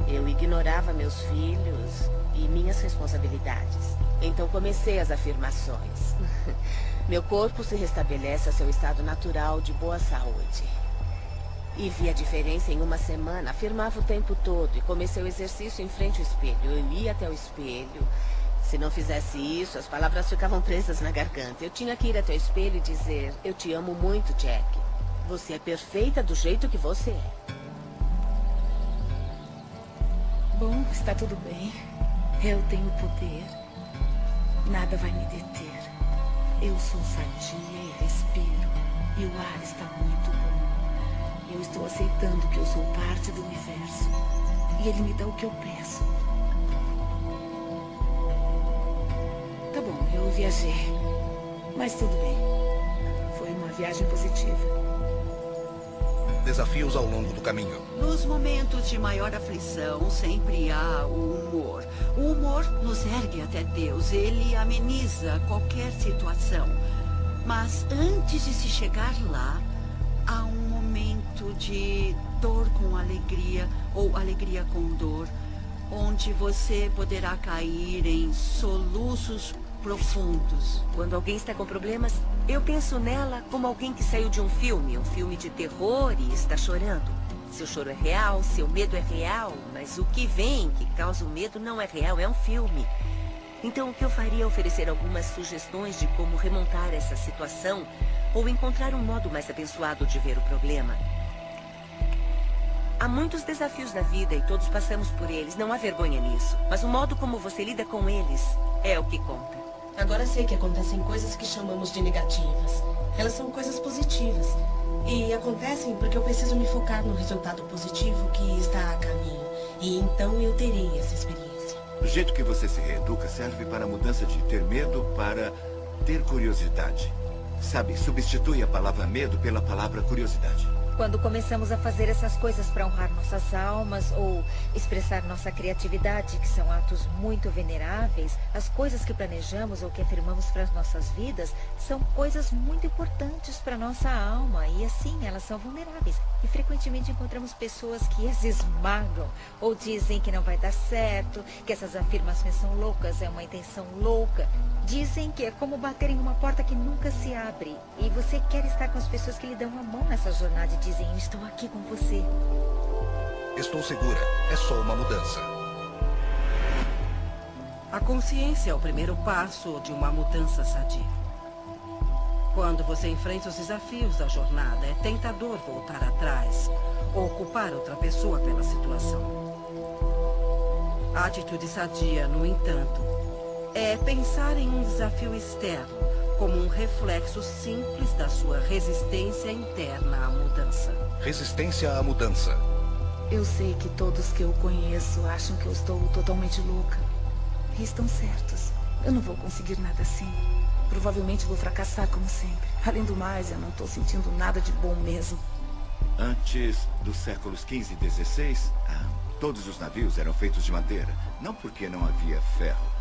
Eu ignorava meus filhos e minhas responsabilidades. Então comecei as afirmações. Meu corpo se restabelece a seu estado natural de boa saúde. E vi a diferença em uma semana. Afirmava o tempo todo e comecei o exercício em frente ao espelho. Eu ia até o espelho. Se não fizesse isso, as palavras ficavam presas na garganta. Eu tinha que ir até o espelho e dizer: eu te amo muito, Jack. Você é perfeita do jeito que você é. Bom, está tudo bem. Eu tenho poder. Nada vai me deter. Eu sou sadia e respiro. E o ar está muito bom. Eu estou aceitando que eu sou parte do universo. E ele me dá o que eu peço. Tá bom, eu viajei. Mas tudo bem. Foi uma viagem positiva. Desafios ao longo do caminho. Nos momentos de maior aflição, sempre há o humor. O humor nos ergue até Deus. Ele ameniza qualquer situação. Mas antes de se chegar lá, há um momento de dor com alegria, ou alegria com dor, onde você poderá cair em soluços profundos. Quando alguém está com problemas, eu penso nela como alguém que saiu de um filme de terror e está chorando. Seu choro é real, seu medo é real, mas o que vem, que causa o medo, não é real, é um filme. Então o que eu faria é oferecer algumas sugestões de como remontar essa situação ou encontrar um modo mais abençoado de ver o problema. Há muitos desafios na vida e todos passamos por eles, não há vergonha nisso. Mas o modo como você lida com eles é o que conta. Agora sei que acontecem coisas que chamamos de negativas. Elas são coisas positivas. E acontecem porque eu preciso me focar no resultado positivo que está a caminho. E então eu terei essa experiência. O jeito que você se reeduca serve para a mudança de ter medo para ter curiosidade. Sabe, substitui a palavra medo pela palavra curiosidade. Quando começamos a fazer essas coisas para honrar nossas almas ou expressar nossa criatividade, que são atos muito veneráveis, as coisas que planejamos ou que afirmamos para as nossas vidas são coisas muito importantes para nossa alma e assim elas são vulneráveis. E frequentemente encontramos pessoas que as esmagam ou dizem que não vai dar certo, que essas afirmações são loucas, é uma intenção louca. Dizem que é como bater em uma porta que nunca se abre. E você quer estar com as pessoas que lhe dão a mão nessa jornada e dizem: eu estou aqui com você. Estou segura. É só uma mudança. A consciência é o primeiro passo de uma mudança sadia. Quando você enfrenta os desafios da jornada, é tentador voltar atrás ou culpar outra pessoa pela situação. A atitude sadia, no entanto, é pensar em um desafio externo como um reflexo simples da sua resistência interna à mudança. Resistência à mudança. Eu sei que todos que eu conheço acham que eu estou totalmente louca. E estão certos. Eu não vou conseguir nada assim. Provavelmente vou fracassar como sempre. Além do mais, eu não estou sentindo nada de bom mesmo. Antes dos séculos XV e XVI, todos os navios eram feitos de madeira. Não porque não havia ferro.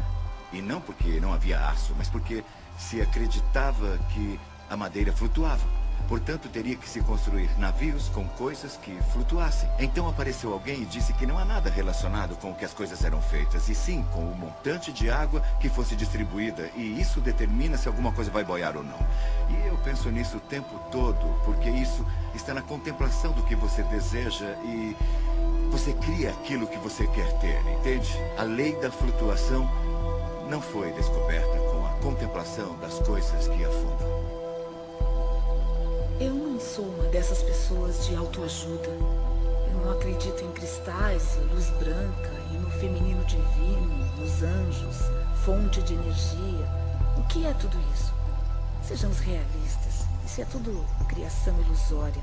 E não porque não havia aço, mas porque se acreditava que a madeira flutuava. Portanto, teria que se construir navios com coisas que flutuassem. Então apareceu alguém e disse que não há nada relacionado com o que as coisas eram feitas, e sim com o montante de água que fosse distribuída, e isso determina se alguma coisa vai boiar ou não. E eu penso nisso o tempo todo, porque isso está na contemplação do que você deseja e você cria aquilo que você quer ter, entende? A lei da flutuação não foi descoberta com a contemplação das coisas que afundam. Eu não sou uma dessas pessoas de autoajuda. Eu não acredito em cristais, luz branca, e no feminino divino, nos anjos, fonte de energia. O que é tudo isso? Sejamos realistas. Isso é tudo criação ilusória.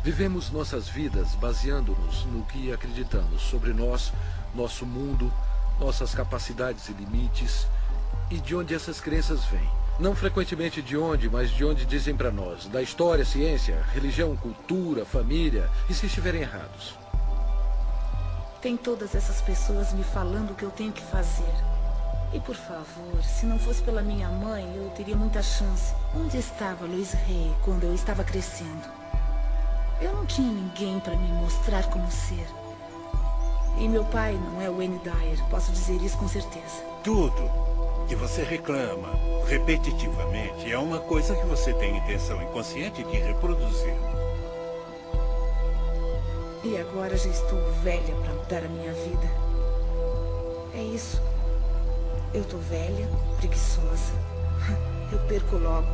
Vivemos nossas vidas baseando-nos no que acreditamos sobre nós, nosso mundo, nossas capacidades e limites, e de onde essas crenças vêm. Não frequentemente de onde, mas de onde dizem para nós, da história, ciência, religião, cultura, família, e se estiverem errados. Tem todas essas pessoas me falando o que eu tenho que fazer. E por favor, se não fosse pela minha mãe, eu teria muita chance. Onde estava Louise Hay quando eu estava crescendo? Eu não tinha ninguém para me mostrar como ser. E meu pai não é o Wayne Dyer, posso dizer isso com certeza. Tudo que você reclama repetitivamente é uma coisa que você tem intenção inconsciente de reproduzir. E agora já estou velha para mudar a minha vida. É isso. Eu tô velha, preguiçosa. Eu perco logo.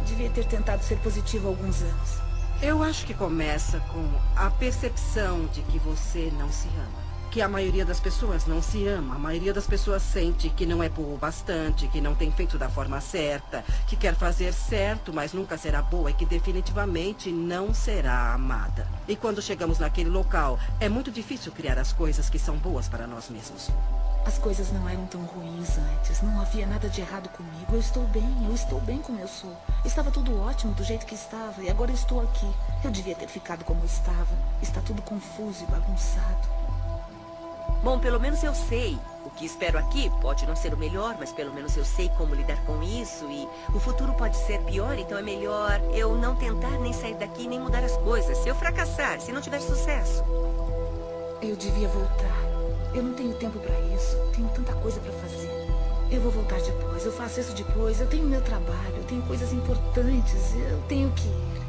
Devia ter tentado ser positiva há alguns anos. Eu acho que começa com a percepção de que você não se ama. Que a maioria das pessoas não se ama. A maioria das pessoas sente que não é boa o bastante, que não tem feito da forma certa, que quer fazer certo, mas nunca será boa e que definitivamente não será amada. E quando chegamos naquele local, é muito difícil criar as coisas que são boas para nós mesmos. As coisas não eram tão ruins antes. Não havia nada de errado comigo. Eu estou bem como eu sou. Estava tudo ótimo do jeito que estava e agora eu estou aqui. Eu devia ter ficado como estava. Está tudo confuso e bagunçado. Bom, pelo menos eu sei. O que espero aqui pode não ser o melhor, mas pelo menos eu sei como lidar com isso. E o futuro pode ser pior, então é melhor eu não tentar nem sair daqui nem mudar as coisas. Se eu fracassar, se não tiver sucesso. Eu devia voltar. Eu não tenho tempo para isso. Tenho tanta coisa para fazer. Eu vou voltar depois. Eu faço isso depois. Eu tenho meu trabalho. Eu tenho coisas importantes. Eu tenho que ir.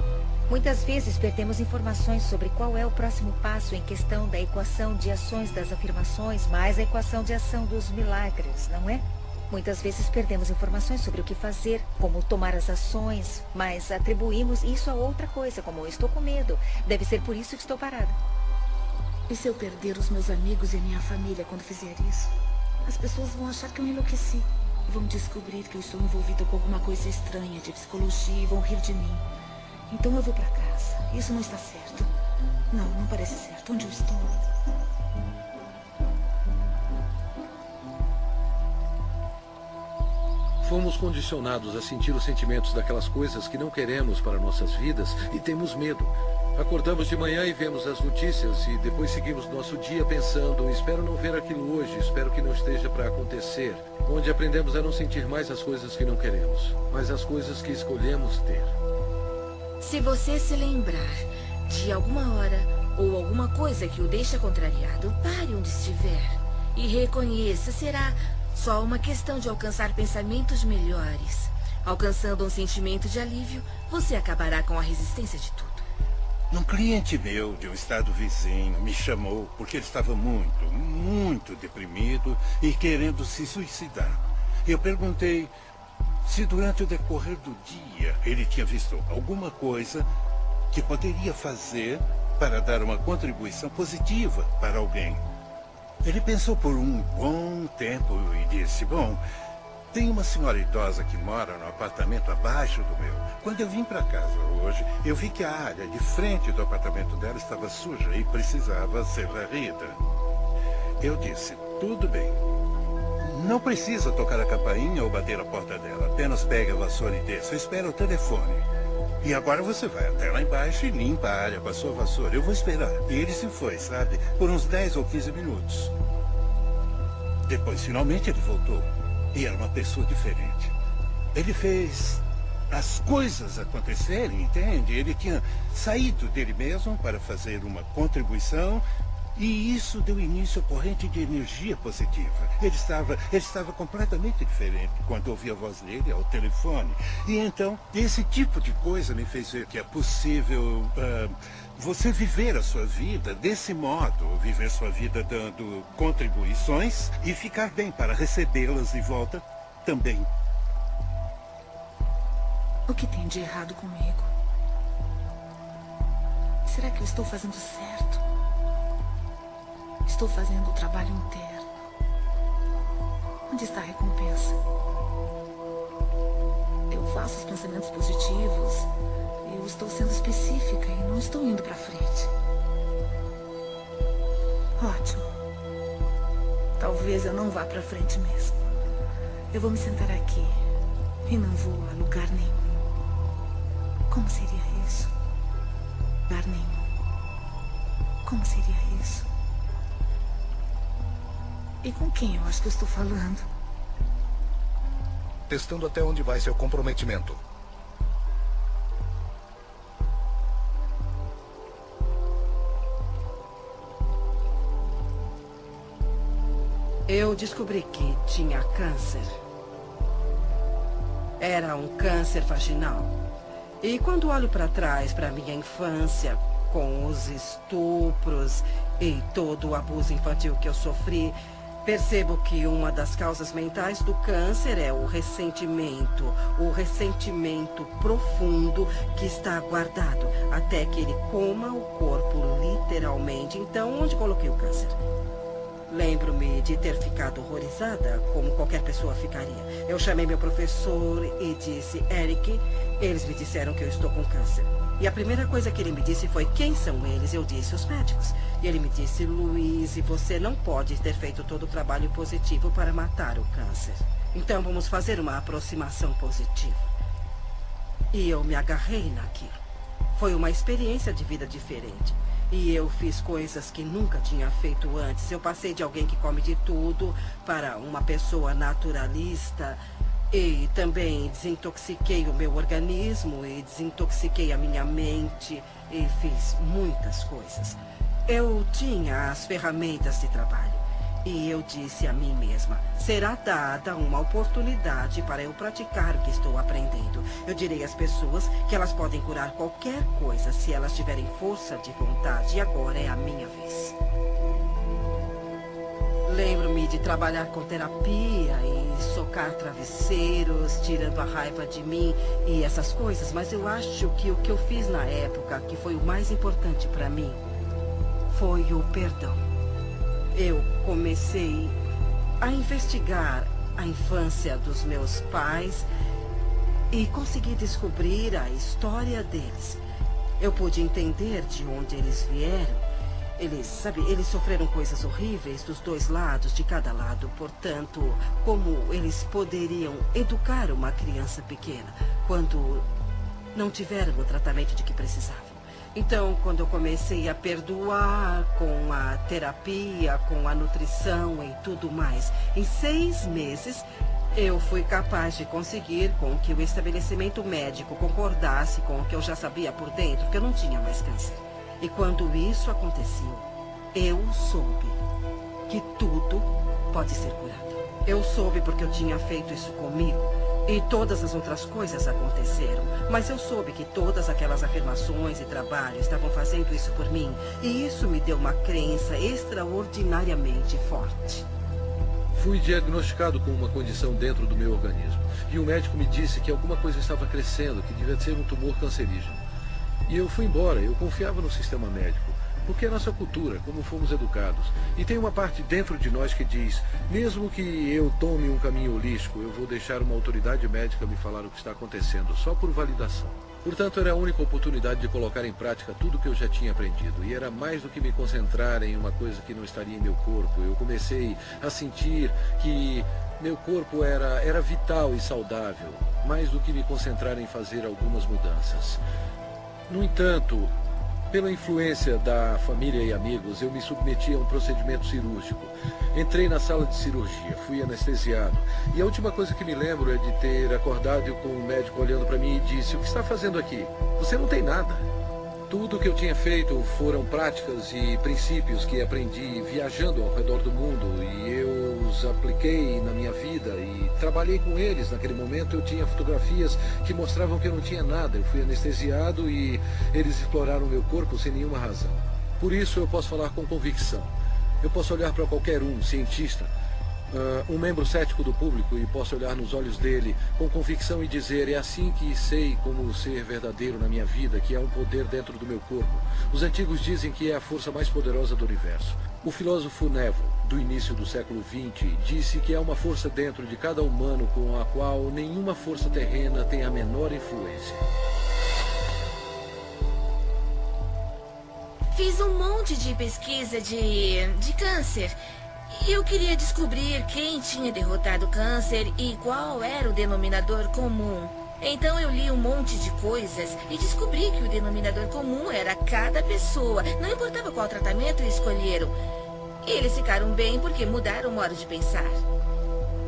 Muitas vezes perdemos informações sobre qual é o próximo passo em questão da equação de ações das afirmações mais a equação de ação dos milagres, não é? Muitas vezes perdemos informações sobre o que fazer, como tomar as ações, mas atribuímos isso a outra coisa, como eu estou com medo. Deve ser por isso que estou parada. E se eu perder os meus amigos e a minha família quando fizer isso? As pessoas vão achar que eu enlouqueci. Vão descobrir que eu estou envolvida com alguma coisa estranha de psicologia e vão rir de mim. Então eu vou para casa. Isso não está certo. Não parece certo. Onde eu estou? Fomos condicionados a sentir os sentimentos daquelas coisas que não queremos para nossas vidas e temos medo. Acordamos de manhã e vemos as notícias e depois seguimos nosso dia pensando, espero não ver aquilo hoje, espero que não esteja para acontecer. Onde aprendemos a não sentir mais as coisas que não queremos, mas as coisas que escolhemos ter. Se você se lembrar de alguma hora ou alguma coisa que o deixa contrariado, pare onde estiver e reconheça, será só uma questão de alcançar pensamentos melhores. Alcançando um sentimento de alívio, você acabará com a resistência de tudo. Um cliente meu de um estado vizinho me chamou porque ele estava muito deprimido e querendo se suicidar. Eu perguntei se durante o decorrer do dia ele tinha visto alguma coisa que poderia fazer para dar uma contribuição positiva para alguém. Ele pensou por um bom tempo e disse, bom, tem uma senhora idosa que mora no apartamento abaixo do meu. Quando eu vim para casa hoje, eu vi que a área de frente do apartamento dela estava suja e precisava ser varrida. Eu disse, tudo bem. Não precisa tocar a campainha ou bater a porta dela. Apenas pegue a vassoura e desça. Espera o telefone. E agora você vai até lá embaixo e limpa a área com a sua vassoura. Eu vou esperar. E ele se foi, sabe? Por uns 10 ou 15 minutos. Depois, finalmente, ele voltou. E era uma pessoa diferente. Ele fez as coisas acontecerem, entende? Ele tinha saído dele mesmo para fazer uma contribuição. E isso deu início à corrente de energia positiva. Ele estava completamente diferente quando ouvi a voz dele ao telefone. E então, esse tipo de coisa me fez ver que é possível você viver a sua vida desse modo. Viver sua vida dando contribuições e ficar bem para recebê-las de volta também. O que tem de errado comigo? Será que eu estou fazendo certo? Estou fazendo o trabalho inteiro. Onde está a recompensa? Eu faço os pensamentos positivos. Eu estou sendo específica e não estou indo para frente. Ótimo. Talvez eu não vá para frente mesmo. Eu vou me sentar aqui e não vou a lugar nenhum. Como seria isso? Lugar nenhum. Como seria isso? E com quem eu acho que eu estou falando? Testando até onde vai seu comprometimento. Eu descobri que tinha câncer. Era um câncer vaginal. E quando olho para trás, para minha infância, com os estupros e todo o abuso infantil que eu sofri, percebo que uma das causas mentais do câncer é o ressentimento profundo que está guardado até que ele coma o corpo literalmente. Então, onde coloquei o câncer? Lembro-me de ter ficado horrorizada, como qualquer pessoa ficaria. Eu chamei meu professor e disse, Eric, eles me disseram que eu estou com câncer. E a primeira coisa que ele me disse foi, quem são eles? Eu disse, os médicos. E ele me disse, Louise, você não pode ter feito todo o trabalho positivo para matar o câncer. Então vamos fazer uma aproximação positiva. E eu me agarrei naquilo. Foi uma experiência de vida diferente. E eu fiz coisas que nunca tinha feito antes. Eu passei de alguém que come de tudo para uma pessoa naturalista. E também desintoxiquei o meu organismo e desintoxiquei a minha mente. E fiz muitas coisas. Eu tinha as ferramentas de trabalho. E eu disse a mim mesma, será dada uma oportunidade para eu praticar o que estou aprendendo. Eu direi às pessoas que elas podem curar qualquer coisa se elas tiverem força de vontade. E agora é a minha vez. Lembro-me de trabalhar com terapia e socar travesseiros, tirando a raiva de mim e essas coisas. Mas eu acho que o que eu fiz na época, que foi o mais importante para mim, foi o perdão. Eu comecei a investigar a infância dos meus pais e consegui descobrir a história deles. Eu pude entender de onde eles vieram. Eles sofreram coisas horríveis dos dois lados, de cada lado. Portanto, como eles poderiam educar uma criança pequena quando não tiveram o tratamento de que precisavam? Então, quando eu comecei a perdoar com a terapia, com a nutrição e tudo mais, em 6 meses, eu fui capaz de conseguir com que o estabelecimento médico concordasse com o que eu já sabia por dentro, que eu não tinha mais câncer. E quando isso aconteceu, eu soube que tudo pode ser curado. Eu soube porque eu tinha feito isso comigo. E todas as outras coisas aconteceram. Mas eu soube que todas aquelas afirmações e trabalho estavam fazendo isso por mim. E isso me deu uma crença extraordinariamente forte. Fui diagnosticado com uma condição dentro do meu organismo. E o médico me disse que alguma coisa estava crescendo, que devia ser um tumor cancerígeno. E eu fui embora. Eu confiava no sistema médico. Porque é nossa cultura, como fomos educados. E tem uma parte dentro de nós que diz, mesmo que eu tome um caminho holístico, eu vou deixar uma autoridade médica me falar o que está acontecendo, só por validação. Portanto, era a única oportunidade de colocar em prática tudo o que eu já tinha aprendido. E era mais do que me concentrar em uma coisa que não estaria em meu corpo. Eu comecei a sentir que meu corpo era vital e saudável, mais do que me concentrar em fazer algumas mudanças. No entanto, pela influência da família e amigos, eu me submeti a um procedimento cirúrgico. Entrei na sala de cirurgia, fui anestesiado. E a última coisa que me lembro é de ter acordado com o médico olhando para mim e disse, o que está fazendo aqui? Você não tem nada. Tudo o que eu tinha feito foram práticas e princípios que aprendi viajando ao redor do mundo. E eu os apliquei na minha vida e trabalhei com eles. Naquele momento eu tinha fotografias que mostravam que eu não tinha nada. Eu fui anestesiado e eles exploraram meu corpo sem nenhuma razão. Por isso eu posso falar com convicção. Eu posso olhar para qualquer cientista, Um membro cético do público, e posso olhar nos olhos dele com convicção e dizer: é assim que sei como ser verdadeiro na minha vida, que há um poder dentro do meu corpo. Os antigos dizem que é a força mais poderosa do universo. O filósofo Neville, do início do século XX, disse que há uma força dentro de cada humano com a qual nenhuma força terrena tem a menor influência. Fiz um monte de pesquisa de câncer. E eu queria descobrir quem tinha derrotado o câncer e qual era o denominador comum. Então eu li um monte de coisas e descobri que o denominador comum era cada pessoa. Não importava qual tratamento escolheram. E eles ficaram bem porque mudaram o modo de pensar.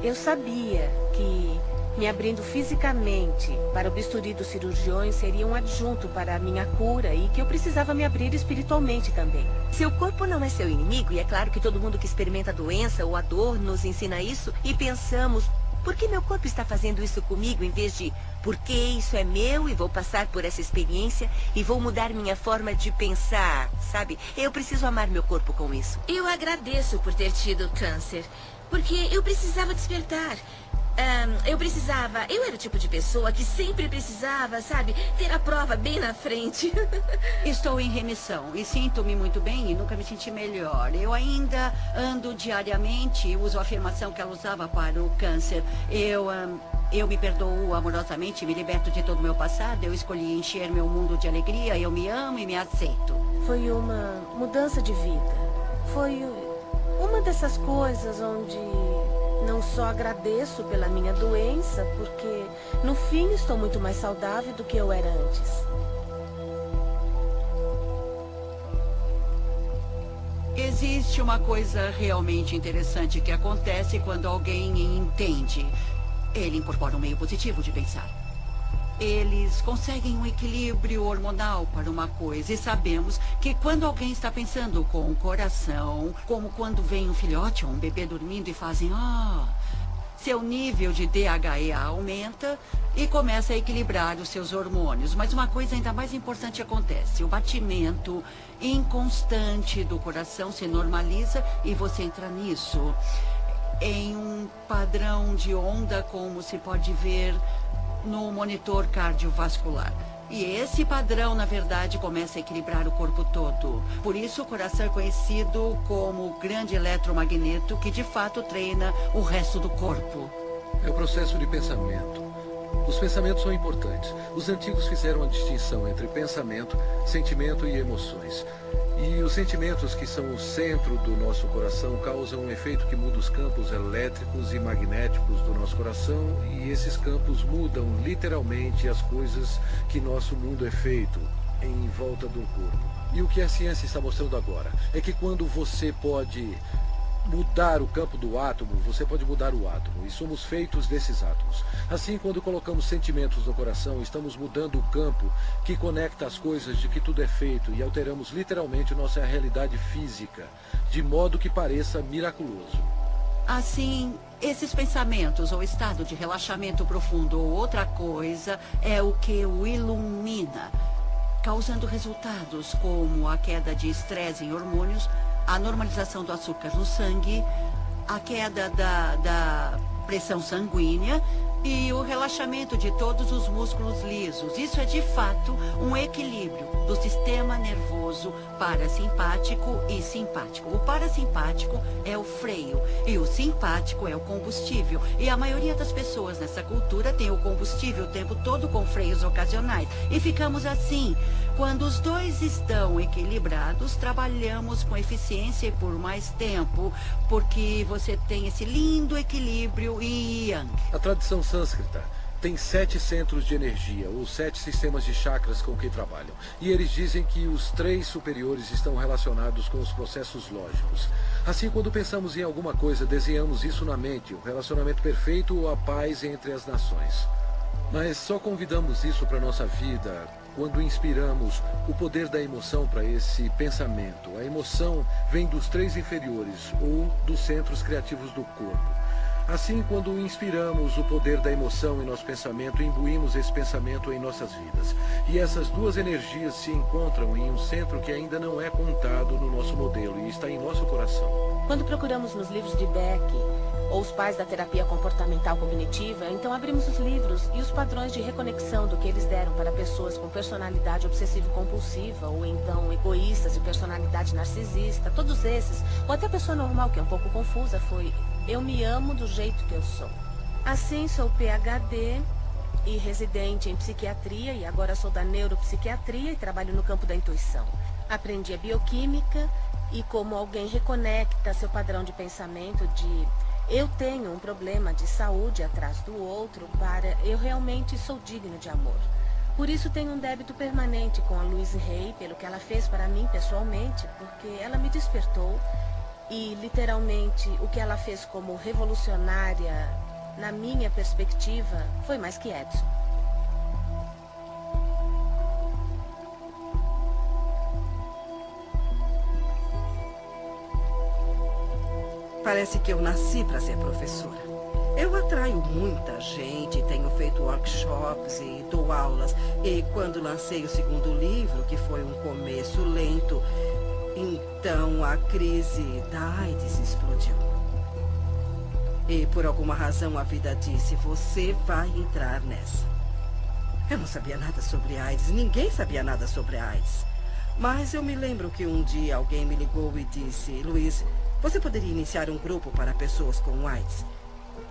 Eu sabia que me abrindo fisicamente para o bisturi dos cirurgiões seria um adjunto para a minha cura e que eu precisava me abrir espiritualmente também. Seu corpo não é seu inimigo e é claro que todo mundo que experimenta a doença ou a dor nos ensina isso e pensamos, por que meu corpo está fazendo isso comigo em vez de, porque isso é meu e vou passar por essa experiência e vou mudar minha forma de pensar, sabe? Eu preciso amar meu corpo com isso. Eu agradeço por ter tido câncer, porque eu precisava despertar. Eu era o tipo de pessoa que sempre precisava, sabe, ter a prova bem na frente. Estou em remissão e sinto-me muito bem e nunca me senti melhor. Eu ainda ando diariamente, uso a afirmação que ela usava para o câncer. Eu me perdoo amorosamente, me liberto de todo o meu passado. Eu escolhi encher meu mundo de alegria, eu me amo e me aceito. Foi uma mudança de vida. Foi uma dessas coisas onde não só agradeço pela minha doença, porque no fim estou muito mais saudável do que eu era antes. Existe uma coisa realmente interessante que acontece quando alguém entende. Ele incorpora um meio positivo de pensar. Eles conseguem um equilíbrio hormonal para uma coisa. E sabemos que quando alguém está pensando com o coração, como quando vem um filhote ou um bebê dormindo e fazem seu nível de DHEA aumenta e começa a equilibrar os seus hormônios. Mas uma coisa ainda mais importante acontece. O batimento inconstante do coração se normaliza e você entra nisso em um padrão de onda, como se pode ver no monitor cardiovascular. E esse padrão, na verdade, começa a equilibrar o corpo todo. Por isso, o coração é conhecido como o grande eletromagneto que, de fato, treina o resto do corpo. É o processo de pensamento. Os pensamentos são importantes. Os antigos fizeram a distinção entre pensamento, sentimento e emoções. E os sentimentos, que são o centro do nosso coração, causam um efeito que muda os campos elétricos e magnéticos do nosso coração, e esses campos mudam literalmente as coisas que nosso mundo é feito em volta do corpo. E o que a ciência está mostrando agora é que quando você pode mudar o campo do átomo, você pode mudar o átomo, e somos feitos desses átomos. Assim, quando colocamos sentimentos no coração, estamos mudando o campo que conecta as coisas de que tudo é feito e alteramos literalmente nossa realidade física, de modo que pareça miraculoso. Assim, esses pensamentos ou estado de relaxamento profundo ou outra coisa é o que o ilumina, causando resultados como a queda de estresse em hormônios, a normalização do açúcar no sangue, a queda da pressão sanguínea e o relaxamento de todos os músculos lisos. Isso é, de fato, um equilíbrio do sistema nervoso parasimpático e simpático. O parasimpático é o freio e o simpático é o combustível. E a maioria das pessoas nessa cultura tem o combustível o tempo todo com freios ocasionais. E ficamos assim. Quando os dois estão equilibrados, trabalhamos com eficiência e por mais tempo, porque você tem esse lindo equilíbrio yang. A tradição sânscrita tem 7 centros de energia, ou 7 sistemas de chakras com que trabalham. E eles dizem que os 3 superiores estão relacionados com os processos lógicos. Assim, quando pensamos em alguma coisa, desenhamos isso na mente, o relacionamento perfeito ou a paz entre as nações. Mas só convidamos isso para nossa vida quando inspiramos o poder da emoção para esse pensamento. A emoção vem dos 3 inferiores, ou dos centros criativos do corpo. Assim, quando inspiramos o poder da emoção em nosso pensamento, imbuímos esse pensamento em nossas vidas. E essas duas energias se encontram em um centro que ainda não é contado no nosso modelo e está em nosso coração. Quando procuramos nos livros de Beck ou os pais da terapia comportamental cognitiva, então abrimos os livros e os padrões de reconexão do que eles deram para pessoas com personalidade obsessivo-compulsiva ou então egoístas de personalidade narcisista, todos esses, ou até a pessoa normal que é um pouco confusa, foi: eu me amo do jeito que eu sou. Assim, sou PhD e residente em psiquiatria e agora sou da neuropsiquiatria e trabalho no campo da intuição. Aprendi a bioquímica e como alguém reconecta seu padrão de pensamento de eu tenho um problema de saúde atrás do outro para eu realmente sou digno de amor. Por isso tenho um débito permanente com a Louise Hay pelo que ela fez para mim pessoalmente, porque ela me despertou e literalmente o que ela fez como revolucionária, na minha perspectiva, foi mais que Edson. Parece que eu nasci para ser professora. Eu atraio muita gente, tenho feito workshops e dou aulas. E quando lancei o segundo livro, que foi um começo lento, então a crise da AIDS explodiu. E por alguma razão a vida disse: você vai entrar nessa. Eu não sabia nada sobre AIDS, ninguém sabia nada sobre AIDS. Mas eu me lembro que um dia alguém me ligou e disse: Luiz, você poderia iniciar um grupo para pessoas com AIDS?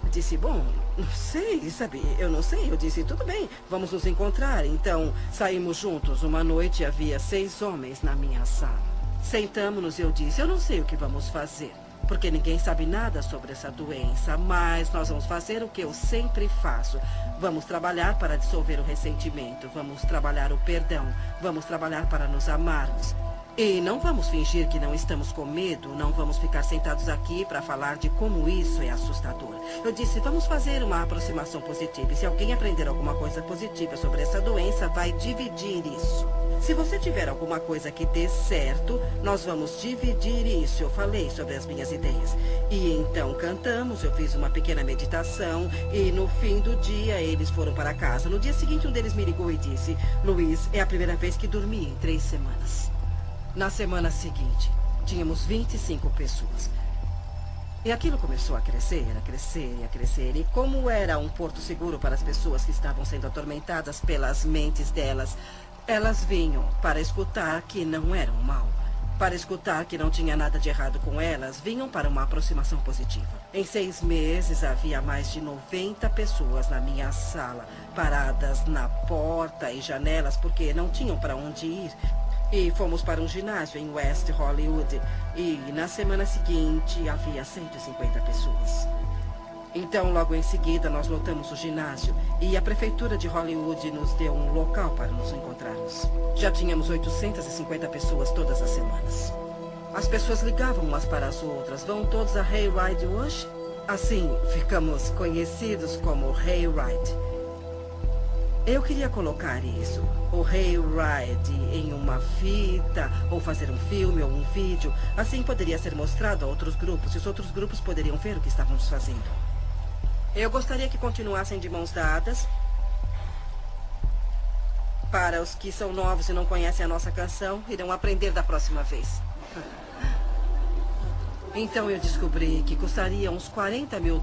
Eu disse: bom, não sei, sabe? Eu não sei. Eu disse: tudo bem, vamos nos encontrar. Então, saímos juntos. Uma noite havia 6 homens na minha sala. Sentamos-nos e eu disse: eu não sei o que vamos fazer, porque ninguém sabe nada sobre essa doença, mas nós vamos fazer o que eu sempre faço. Vamos trabalhar para dissolver o ressentimento, vamos trabalhar o perdão, vamos trabalhar para nos amarmos. E não vamos fingir que não estamos com medo, não vamos ficar sentados aqui para falar de como isso é assustador. Eu disse: vamos fazer uma aproximação positiva. E se alguém aprender alguma coisa positiva sobre essa doença, vai dividir isso. Se você tiver alguma coisa que dê certo, nós vamos dividir isso. Eu falei sobre as minhas ideias. E então cantamos, eu fiz uma pequena meditação e no fim do dia eles foram para casa. No dia seguinte um deles me ligou e disse: Luiz, é a primeira vez que dormi em 3 semanas. Na semana seguinte, tínhamos 25 pessoas. E aquilo começou a crescer, a crescer, a crescer. E como era um porto seguro para as pessoas que estavam sendo atormentadas pelas mentes delas, elas vinham para escutar que não eram mal. Para escutar que não tinha nada de errado com elas, vinham para uma aproximação positiva. Em 6 meses, havia mais de 90 pessoas na minha sala, paradas na porta e janelas, porque não tinham para onde ir. E fomos para um ginásio em West Hollywood. E na semana seguinte havia 150 pessoas. Então, logo em seguida, nós lotamos o ginásio. E a prefeitura de Hollywood nos deu um local para nos encontrarmos. Já tínhamos 850 pessoas todas as semanas. As pessoas ligavam umas para as outras: vão todos a Hayride hoje? Assim, ficamos conhecidos como Hayride. Eu queria colocar isso, o Hayride, em uma fita, ou fazer um filme ou um vídeo. Assim poderia ser mostrado a outros grupos, e os outros grupos poderiam ver o que estávamos fazendo. Eu gostaria que continuassem de mãos dadas. Para os que são novos e não conhecem a nossa canção, irão aprender da próxima vez. Então eu descobri que custaria uns $40 mil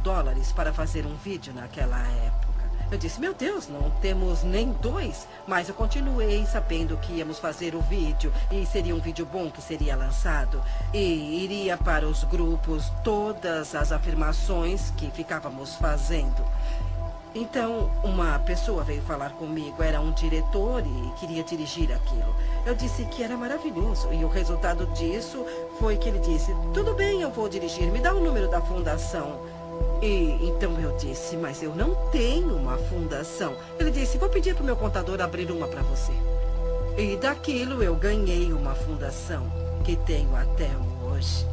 para fazer um vídeo naquela época. Eu disse: meu Deus, não temos nem 2. Mas eu continuei sabendo que íamos fazer o vídeo. E seria um vídeo bom que seria lançado. E iria para os grupos todas as afirmações que ficávamos fazendo. Então, uma pessoa veio falar comigo. Era um diretor e queria dirigir aquilo. Eu disse que era maravilhoso. E o resultado disso foi que ele disse: tudo bem, eu vou dirigir. Me dá o número da fundação. E então eu disse: mas eu não tenho uma fundação. Ele disse: vou pedir para o meu contador abrir uma para você. E daquilo eu ganhei uma fundação que tenho até hoje.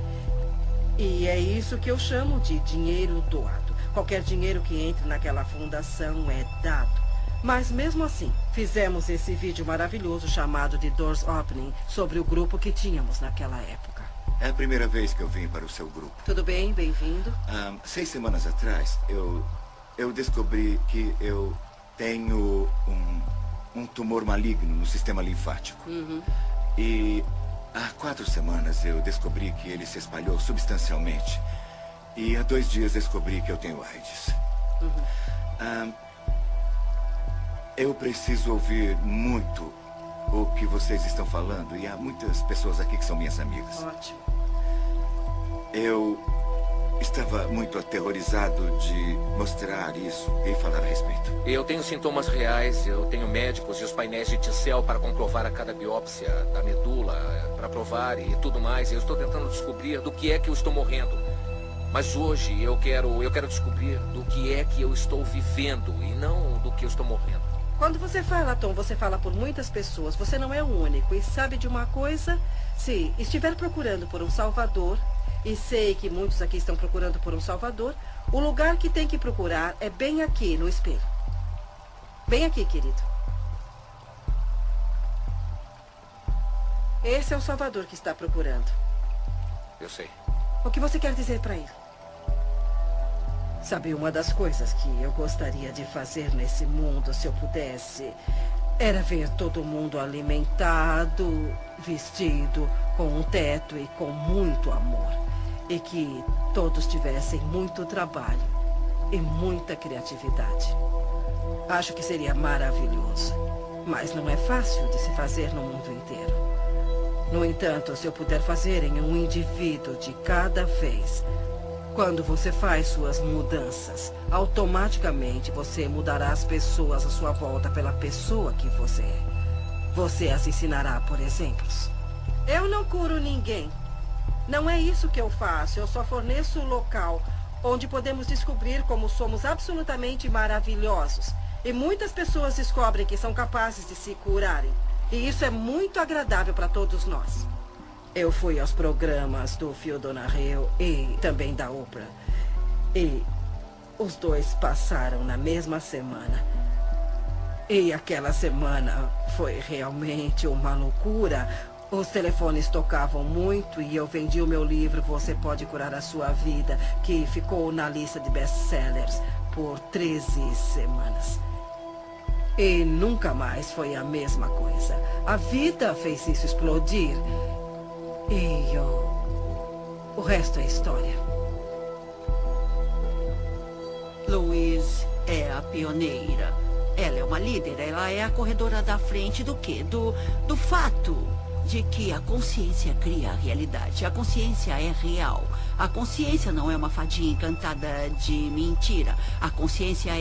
E é isso que eu chamo de dinheiro doado. Qualquer dinheiro que entre naquela fundação é dado. Mas mesmo assim, fizemos esse vídeo maravilhoso chamado de Doors Opening sobre o grupo que tínhamos naquela época. É a primeira vez que eu vim para o seu grupo. Tudo bem, bem-vindo. 6 semanas atrás, eu descobri que eu tenho um tumor maligno no sistema linfático. E há 4 semanas eu descobri que ele se espalhou substancialmente. E há 2 dias descobri que eu tenho AIDS. Eu preciso ouvir muito o que vocês estão falando. E há muitas pessoas aqui que são minhas amigas. Ótimo. Eu estava muito aterrorizado de mostrar isso e falar a respeito. Eu tenho sintomas reais, eu tenho médicos e os painéis de T-cell para comprovar a cada biópsia da medula, para provar e tudo mais. Eu estou tentando descobrir do que é que eu estou morrendo. Mas hoje eu quero descobrir do que é que eu estou vivendo e não do que eu estou morrendo. Quando você fala, Tom, você fala por muitas pessoas. Você não é o único. E sabe de uma coisa? Se estiver procurando por um salvador, e sei que muitos aqui estão procurando por um salvador, o lugar que tem que procurar é bem aqui, no espelho. Bem aqui, querido. Esse é o salvador que está procurando. Eu sei. O que você quer dizer para ele? Sabe, uma das coisas que eu gostaria de fazer nesse mundo, se eu pudesse, era ver todo mundo alimentado, vestido, com um teto e com muito amor. E que todos tivessem muito trabalho e muita criatividade. Acho que seria maravilhoso. Mas não é fácil de se fazer no mundo inteiro. No entanto, se eu puder fazer em um indivíduo de cada vez, quando você faz suas mudanças, automaticamente você mudará as pessoas à sua volta pela pessoa que você é. Você as ensinará por exemplos. Eu não curo ninguém. Não é isso que eu faço. Eu só forneço o local onde podemos descobrir como somos absolutamente maravilhosos. E muitas pessoas descobrem que são capazes de se curarem. E isso é muito agradável para todos nós. Eu fui aos programas do Phil Donahue e também da Oprah. E os dois passaram na mesma semana. E aquela semana foi realmente uma loucura. Os telefones tocavam muito e eu vendi o meu livro Você Pode Curar a Sua Vida, que ficou na lista de best-sellers por 13 semanas. E nunca mais foi a mesma coisa. A vida fez isso explodir. E o resto é história. Louise é a pioneira. Ela é uma líder, ela é a corredora da frente do quê? Do fato de que a consciência cria a realidade. A consciência é real. A consciência não é uma fadinha encantada de mentira. A consciência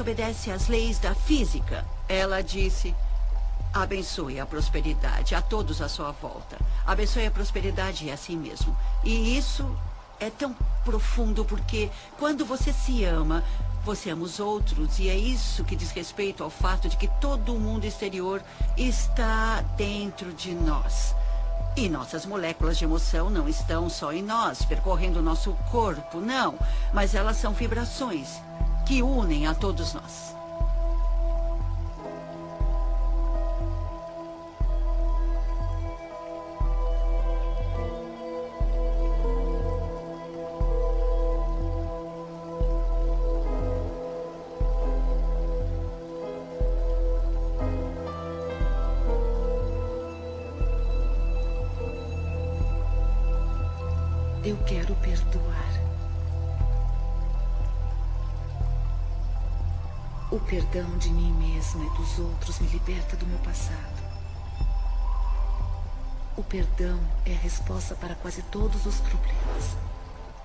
obedece às leis da física. Ela disse: abençoe a prosperidade a todos à sua volta. Abençoe a prosperidade a si mesmo. E isso é tão profundo porque quando você se ama, você ama os outros. E é isso que diz respeito ao fato de que todo o mundo exterior está dentro de nós. E nossas moléculas de emoção não estão só em nós, percorrendo o nosso corpo, não. Mas elas são vibrações que unem a todos nós. Eu quero perdoar. O perdão de mim mesma e dos outros me liberta do meu passado. O perdão é a resposta para quase todos os problemas.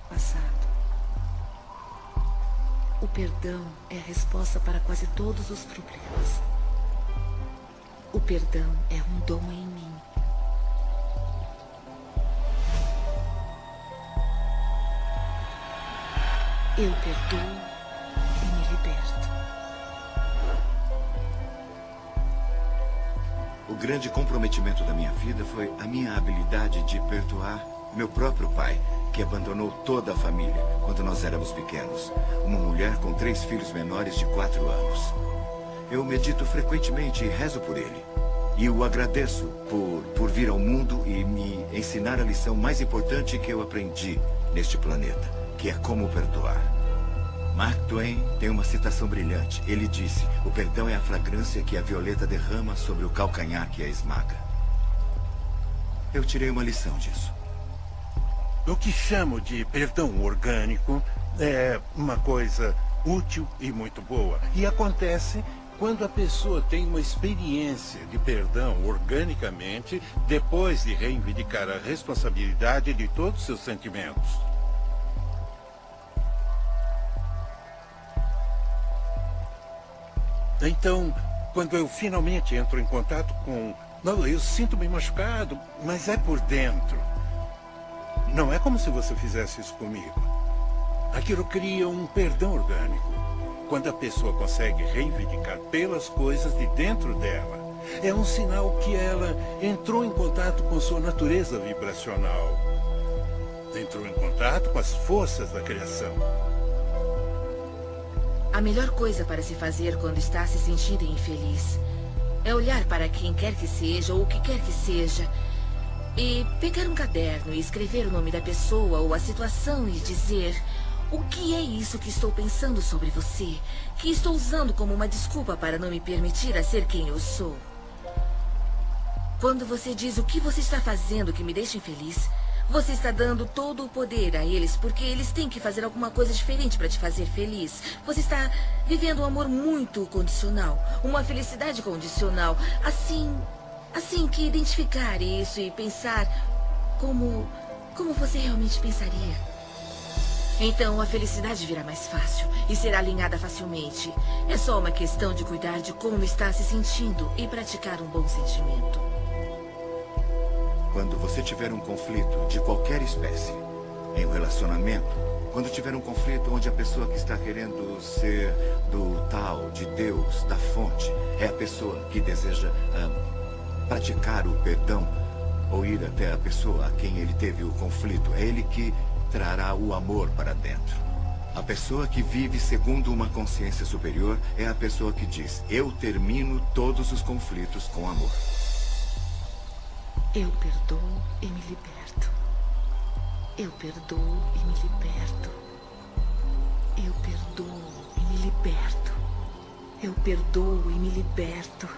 Passado. O perdão é a resposta para quase todos os problemas. O perdão é um dom em mim. Eu perdoo e me liberto. O grande comprometimento da minha vida foi a minha habilidade de perdoar meu próprio pai, que abandonou toda a família quando nós éramos pequenos. Uma mulher com 3 filhos menores de 4 anos. Eu medito frequentemente e rezo por ele. E o agradeço por vir ao mundo e me ensinar a lição mais importante que eu aprendi neste planeta, que é como perdoar. Mark Twain tem uma citação brilhante. Ele disse: o perdão é a fragrância que a violeta derrama sobre o calcanhar que a esmaga. Eu tirei uma lição disso. O que chamo de perdão orgânico é uma coisa útil e muito boa. E acontece quando a pessoa tem uma experiência de perdão organicamente, depois de reivindicar a responsabilidade de todos os seus sentimentos. Então, quando eu finalmente entro em contato com... Não, eu sinto-me machucado, mas é por dentro. Não é como se você fizesse isso comigo. Aquilo cria um perdão orgânico. Quando a pessoa consegue reivindicar pelas coisas de dentro dela, é um sinal que ela entrou em contato com sua natureza vibracional. Entrou em contato com as forças da criação. A melhor coisa para se fazer quando está se sentindo infeliz é olhar para quem quer que seja ou o que quer que seja e pegar um caderno e escrever o nome da pessoa ou a situação e dizer: o que é isso que estou pensando sobre você, que estou usando como uma desculpa para não me permitir a ser quem eu sou? Quando você diz o que você está fazendo que me deixa infeliz, você está dando todo o poder a eles, porque eles têm que fazer alguma coisa diferente para te fazer feliz. Você está vivendo um amor muito condicional, uma felicidade condicional. Assim que identificar isso e pensar como você realmente pensaria, então a felicidade virá mais fácil e será alinhada facilmente. É só uma questão de cuidar de como está se sentindo e praticar um bom sentimento. Quando você tiver um conflito de qualquer espécie, em um relacionamento, quando tiver um conflito onde a pessoa que está querendo ser do tal, de Deus, da fonte, é a pessoa que deseja praticar o perdão, ou ir até a pessoa a quem ele teve o conflito, é ele que trará o amor para dentro. A pessoa que vive segundo uma consciência superior é a pessoa que diz: eu termino todos os conflitos com amor. Eu perdoo e me liberto. Eu perdoo e me liberto. Eu perdoo e me liberto. Eu perdoo e me liberto.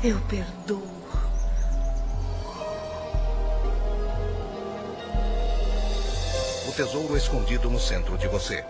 Eu perdoo. O tesouro escondido no centro de você.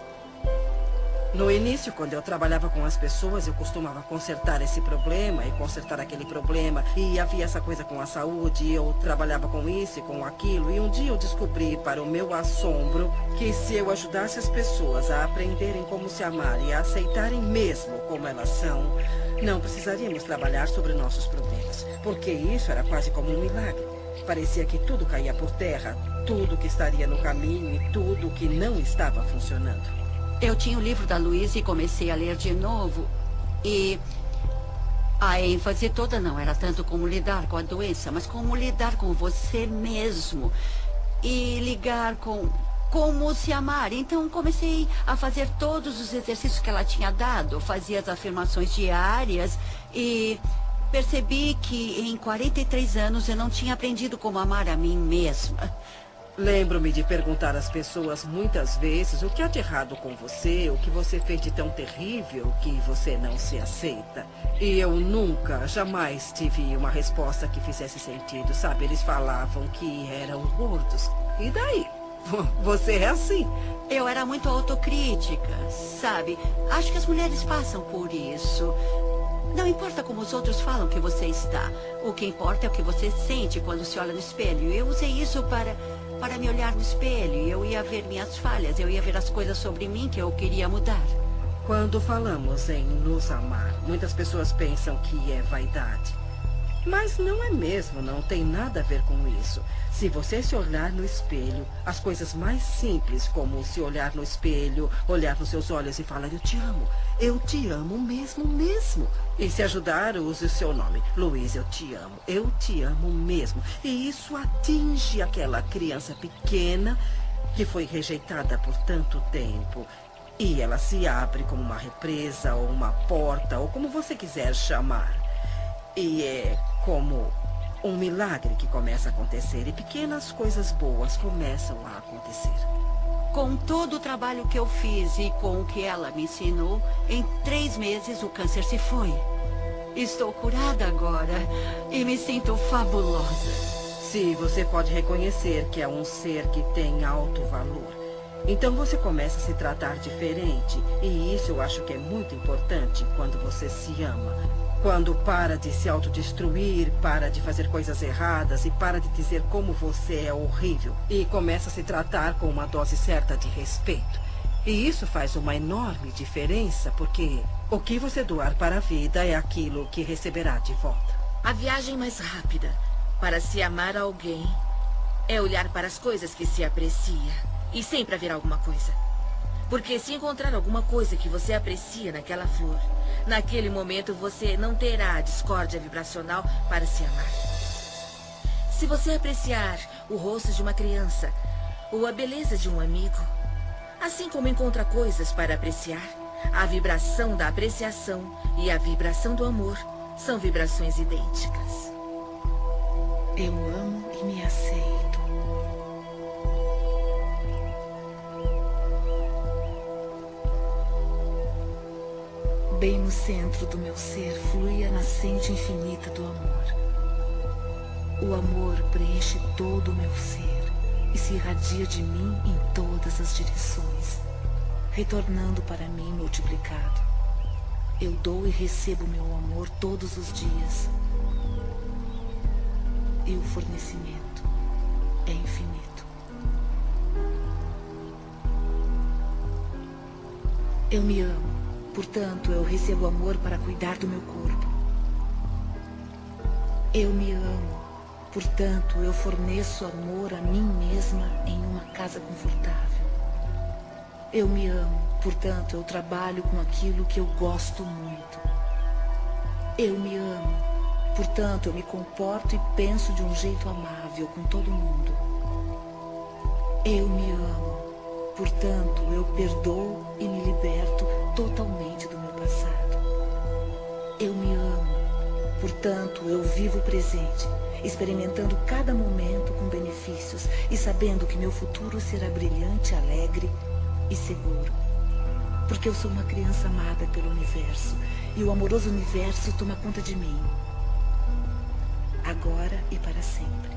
No início, quando eu trabalhava com as pessoas, eu costumava consertar esse problema e consertar aquele problema. E havia essa coisa com a saúde, e eu trabalhava com isso e com aquilo. E um dia eu descobri, para o meu assombro, que se eu ajudasse as pessoas a aprenderem como se amar e a aceitarem mesmo como elas são, não precisaríamos trabalhar sobre nossos problemas. Porque isso era quase como um milagre. Parecia que tudo caía por terra, tudo que estaria no caminho e tudo que não estava funcionando. Eu tinha o livro da Louise e comecei a ler de novo. E a ênfase toda não era tanto como lidar com a doença, mas como lidar com você mesmo. E ligar com como se amar. Então comecei a fazer todos os exercícios que ela tinha dado. Fazia as afirmações diárias e percebi que em 43 anos eu não tinha aprendido como amar a mim mesma. Lembro-me de perguntar às pessoas muitas vezes o que há de errado com você, o que você fez de tão terrível que você não se aceita. E eu nunca, jamais tive uma resposta que fizesse sentido, sabe? Eles falavam que eram gordos. E daí? Você é assim. Eu era muito autocrítica, sabe? Acho que as mulheres passam por isso. Não importa como os outros falam que você está. O que importa é o que você sente quando se olha no espelho. Eu usei isso para me olhar no espelho. Eu ia ver minhas falhas. Eu ia ver as coisas sobre mim que eu queria mudar. Quando falamos em nos amar, muitas pessoas pensam que é vaidade. Mas não é mesmo, não tem nada a ver com isso. Se você se olhar no espelho, as coisas mais simples, como se olhar no espelho, olhar nos seus olhos e falar: eu te amo mesmo. E se ajudar, use o seu nome. Louise, eu te amo mesmo. E isso atinge aquela criança pequena que foi rejeitada por tanto tempo. E ela se abre como uma represa, ou uma porta, ou como você quiser chamar. E é como um milagre que começa a acontecer e pequenas coisas boas começam a acontecer. Com todo o trabalho que eu fiz e com o que ela me ensinou, em 3 meses o câncer se foi. Estou curada agora e me sinto fabulosa. Se você pode reconhecer que é um ser que tem alto valor, então você começa a se tratar diferente. E isso eu acho que é muito importante quando você se ama. Quando para de se autodestruir, para de fazer coisas erradas e para de dizer como você é horrível. E começa a se tratar com uma dose certa de respeito. E isso faz uma enorme diferença, porque o que você doar para a vida é aquilo que receberá de volta. A viagem mais rápida para se amar alguém é olhar para as coisas que se aprecia. E sempre haverá alguma coisa. Porque se encontrar alguma coisa que você aprecia naquela flor, naquele momento você não terá a discórdia vibracional para se amar. Se você apreciar o rosto de uma criança ou a beleza de um amigo, assim como encontra coisas para apreciar, a vibração da apreciação e a vibração do amor são vibrações idênticas. Eu amo e me aceito. Bem no centro do meu ser flui a nascente infinita do amor. O amor preenche todo o meu ser e se irradia de mim em todas as direções, retornando para mim multiplicado. Eu dou e recebo meu amor todos os dias. E o fornecimento é infinito. Eu me amo. Portanto, eu recebo amor para cuidar do meu corpo. Eu me amo. Portanto, eu forneço amor a mim mesma em uma casa confortável. Eu me amo. Portanto, eu trabalho com aquilo que eu gosto muito. Eu me amo. Portanto, eu me comporto e penso de um jeito amável com todo mundo. Eu me amo. Portanto, eu perdoo e me liberto totalmente do meu passado. Eu me amo. Portanto, eu vivo o presente, experimentando cada momento com benefícios e sabendo que meu futuro será brilhante, alegre e seguro. Porque eu sou uma criança amada pelo universo e o amoroso universo toma conta de mim. Agora e para sempre.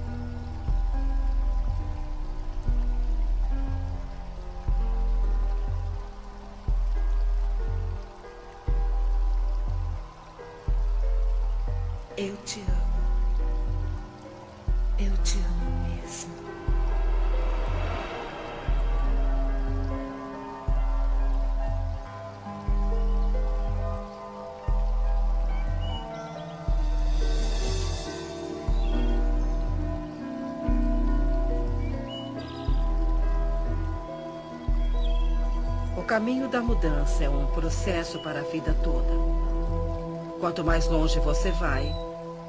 Eu te amo. Eu te amo mesmo. O caminho da mudança é um processo para a vida toda. Quanto mais longe você vai,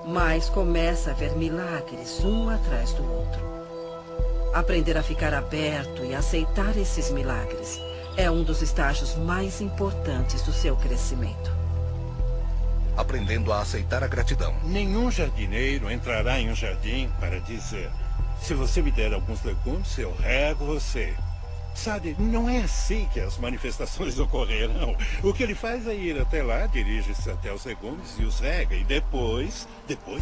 mais começa a ver milagres um atrás do outro. Aprender a ficar aberto e aceitar esses milagres é um dos estágios mais importantes do seu crescimento. Aprendendo a aceitar a gratidão. Nenhum jardineiro entrará em um jardim para dizer: se você me der alguns legumes, eu rego você. Sabe, não é assim que as manifestações ocorrerão. O que ele faz é ir até lá, dirige-se até os legumes e os rega. E depois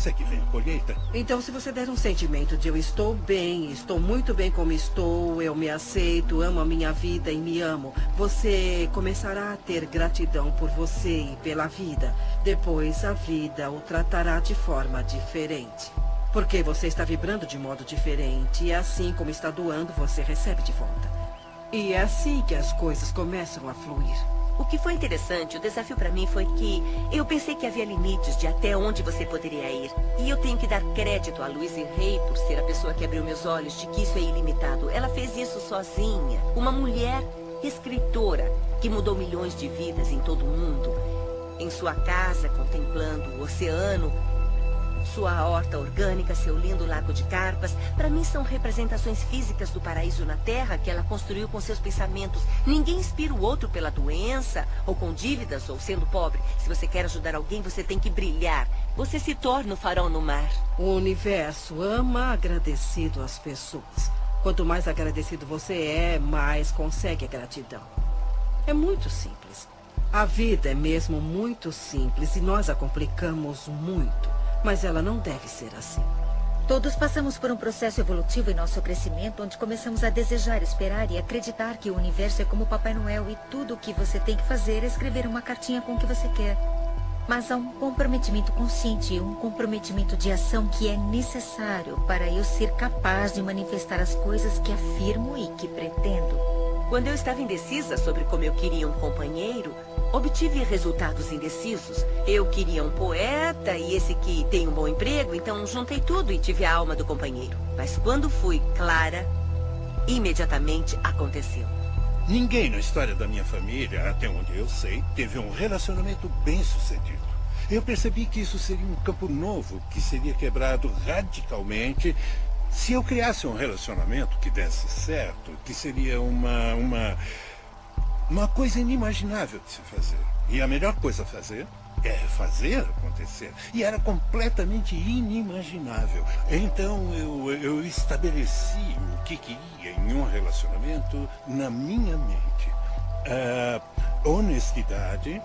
é que vem a colheita. Então, se você der um sentimento de eu estou bem, estou muito bem como estou, eu me aceito, amo a minha vida e me amo, você começará a ter gratidão por você e pela vida. Depois, a vida o tratará de forma diferente. Porque você está vibrando de modo diferente e assim como está doando, você recebe de volta. E é assim que as coisas começam a fluir. O que foi interessante, o desafio para mim foi que eu pensei que havia limites de até onde você poderia ir. E eu tenho que dar crédito a Louise Hay por ser a pessoa que abriu meus olhos de que isso é ilimitado. Ela fez isso sozinha. Uma mulher escritora que mudou milhões de vidas em todo o mundo. Em sua casa, contemplando o oceano, Sua horta orgânica, seu lindo lago de carpas, para mim são representações físicas do paraíso na Terra que ela construiu com seus pensamentos. Ninguém inspira o outro pela doença, ou com dívidas, ou sendo pobre. Se você quer ajudar alguém, você tem que brilhar. Você se torna o farol no mar. O universo ama agradecido às pessoas. Quanto mais agradecido você é, mais consegue a gratidão. É muito simples. A vida é mesmo muito simples e nós a complicamos muito. Mas ela não deve ser assim. Todos passamos por um processo evolutivo em nosso crescimento, onde começamos a desejar, esperar e acreditar que o universo é como Papai Noel e tudo o que você tem que fazer é escrever uma cartinha com o que você quer. Mas há um comprometimento consciente e um comprometimento de ação que é necessário para eu ser capaz de manifestar as coisas que afirmo e que pretendo. Quando eu estava indecisa sobre como eu queria um companheiro, obtive resultados indecisos. Eu queria um poeta e esse que tem um bom emprego, então juntei tudo e tive a alma do companheiro. Mas quando fui clara, imediatamente aconteceu. Ninguém na história da minha família, até onde eu sei, teve um relacionamento bem-sucedido. Eu percebi que isso seria um campo novo, que seria quebrado radicalmente se eu criasse um relacionamento que desse certo, que seria uma coisa inimaginável de se fazer. E a melhor coisa a fazer é fazer acontecer. E era completamente inimaginável. Então eu estabeleci o que queria em um relacionamento na minha mente. Honestidade,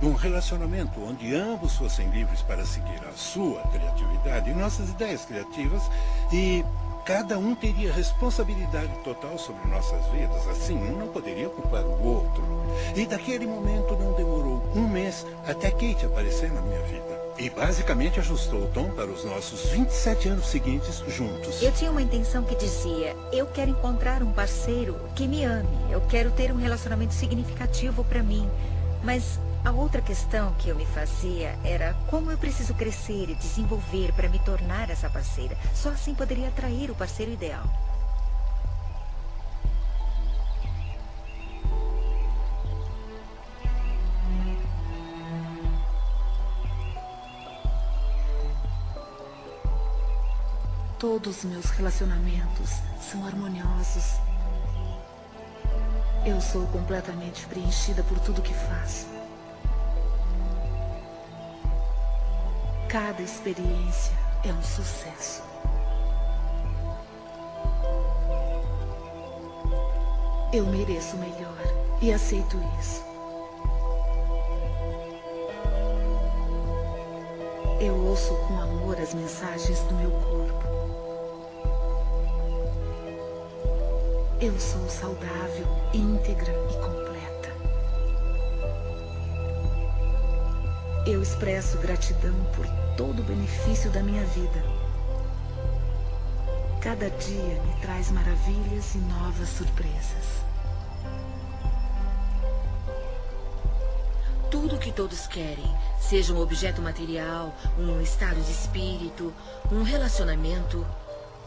um relacionamento onde ambos fossem livres para seguir a sua criatividade e nossas ideias criativas, e cada um teria responsabilidade total sobre nossas vidas. Assim, um não poderia culpar o outro. E daquele momento não demorou um mês até Kate aparecer na minha vida. E basicamente ajustou o tom para os nossos 27 anos seguintes juntos. Eu tinha uma intenção que dizia: eu quero encontrar um parceiro que me ame. Eu quero ter um relacionamento significativo para mim. Mas a outra questão que eu me fazia era como eu preciso crescer e desenvolver para me tornar essa parceira. Só assim poderia atrair o parceiro ideal. Todos os meus relacionamentos são harmoniosos. Eu sou completamente preenchida por tudo que faço. Cada experiência é um sucesso. Eu mereço o melhor e aceito isso. Eu ouço com amor as mensagens do meu corpo. Eu sou saudável, íntegra e completa. Eu expresso gratidão por todo o benefício da minha vida. Cada dia me traz maravilhas e novas surpresas. Tudo que todos querem, seja um objeto material, um estado de espírito, um relacionamento,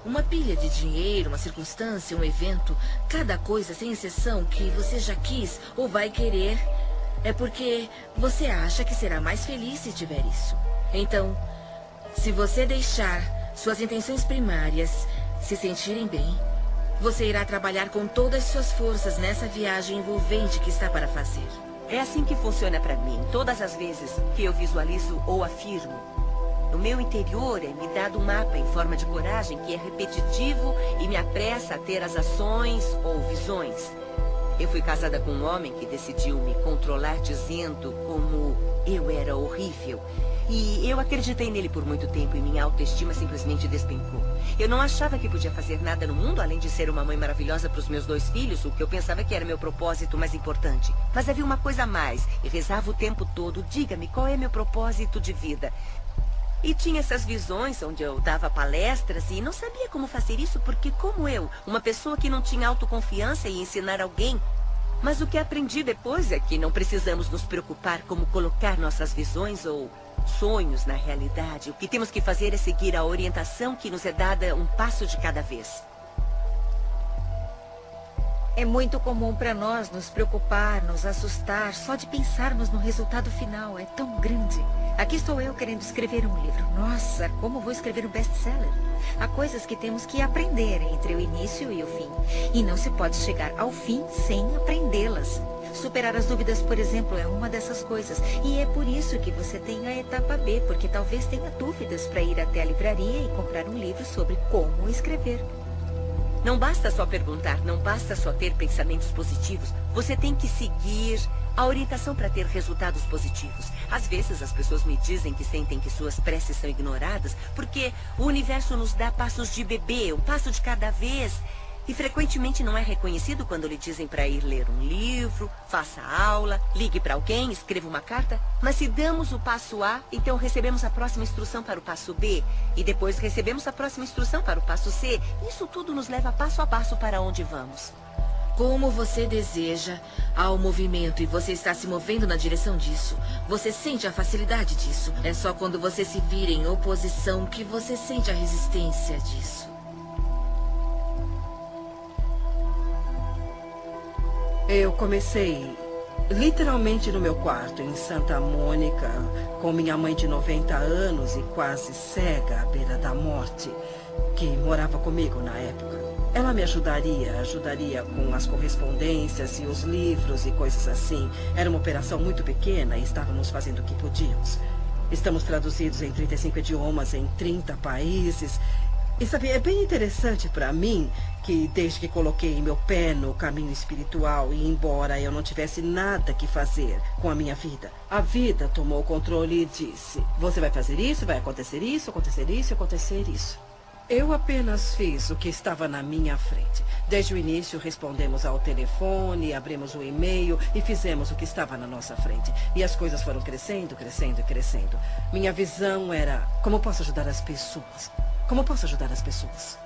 uma pilha de dinheiro, uma circunstância, um evento, cada coisa, sem exceção, que você já quis ou vai querer, é porque você acha que será mais feliz se tiver isso. Então, se você deixar suas intenções primárias se sentirem bem, você irá trabalhar com todas as suas forças nessa viagem envolvente que está para fazer. É assim que funciona para mim, todas as vezes que eu visualizo ou afirmo. No meu interior é me dado um mapa em forma de coragem que é repetitivo e me apressa a ter as ações ou visões. Eu fui casada com um homem que decidiu me controlar dizendo como eu era horrível. E eu acreditei nele por muito tempo e minha autoestima simplesmente despencou. Eu não achava que podia fazer nada no mundo além de ser uma mãe maravilhosa para os meus 2 filhos, o que eu pensava que era meu propósito mais importante. Mas havia uma coisa a mais e rezava o tempo todo: diga-me, qual é meu propósito de vida? E tinha essas visões onde eu dava palestras e não sabia como fazer isso porque, como eu, uma pessoa que não tinha autoconfiança em ensinar alguém. Mas o que aprendi depois é que não precisamos nos preocupar como colocar nossas visões ou sonhos na realidade. O que temos que fazer é seguir a orientação que nos é dada um passo de cada vez. É muito comum para nós nos preocupar, nos assustar, só de pensarmos no resultado final. É tão grande. Aqui estou eu querendo escrever um livro. Nossa, como vou escrever um best-seller? Há coisas que temos que aprender entre o início e o fim. E não se pode chegar ao fim sem aprendê-las. Superar as dúvidas, por exemplo, é uma dessas coisas. E é por isso que você tem a etapa B, porque talvez tenha dúvidas para ir até a livraria e comprar um livro sobre como escrever. Não basta só perguntar, não basta só ter pensamentos positivos. Você tem que seguir a orientação para ter resultados positivos. Às vezes as pessoas me dizem que sentem que suas preces são ignoradas porque o universo nos dá passos de bebê, um passo de cada vez. E frequentemente não é reconhecido quando lhe dizem para ir ler um livro, faça aula, ligue para alguém, escreva uma carta. Mas se damos o passo A, então recebemos a próxima instrução para o passo B. E depois recebemos a próxima instrução para o passo C. Isso tudo nos leva passo a passo para onde vamos. Como você deseja, há um movimento e você está se movendo na direção disso. Você sente a facilidade disso. É só quando você se vira em oposição que você sente a resistência disso. Eu comecei literalmente no meu quarto, em Santa Mônica, com minha mãe de 90 anos e quase cega à beira da morte, que morava comigo na época. Ela me ajudaria com as correspondências e os livros e coisas assim. Era uma operação muito pequena e estávamos fazendo o que podíamos. Estamos traduzidos em 35 idiomas, em 30 países. E sabe, é bem interessante para mim que desde que coloquei meu pé no caminho espiritual e embora eu não tivesse nada que fazer com a minha vida, a vida tomou o controle e disse: você vai fazer isso, vai acontecer isso, acontecer isso, acontecer isso. Eu apenas fiz o que estava na minha frente. Desde o início respondemos ao telefone, abrimos o e-mail e fizemos o que estava na nossa frente. E as coisas foram crescendo, crescendo e crescendo. Minha visão era: como posso ajudar as pessoas? Como posso ajudar as pessoas?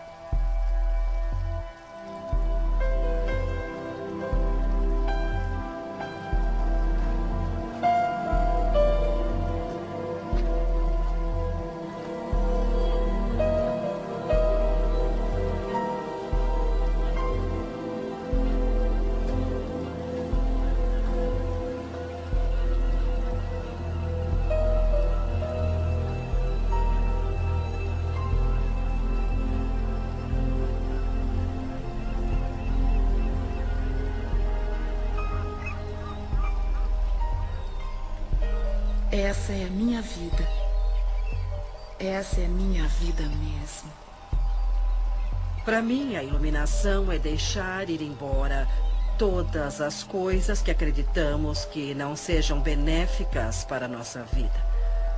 Essa é a minha vida. Essa é a minha vida mesmo. Para mim, a iluminação é deixar ir embora todas as coisas que acreditamos que não sejam benéficas para a nossa vida,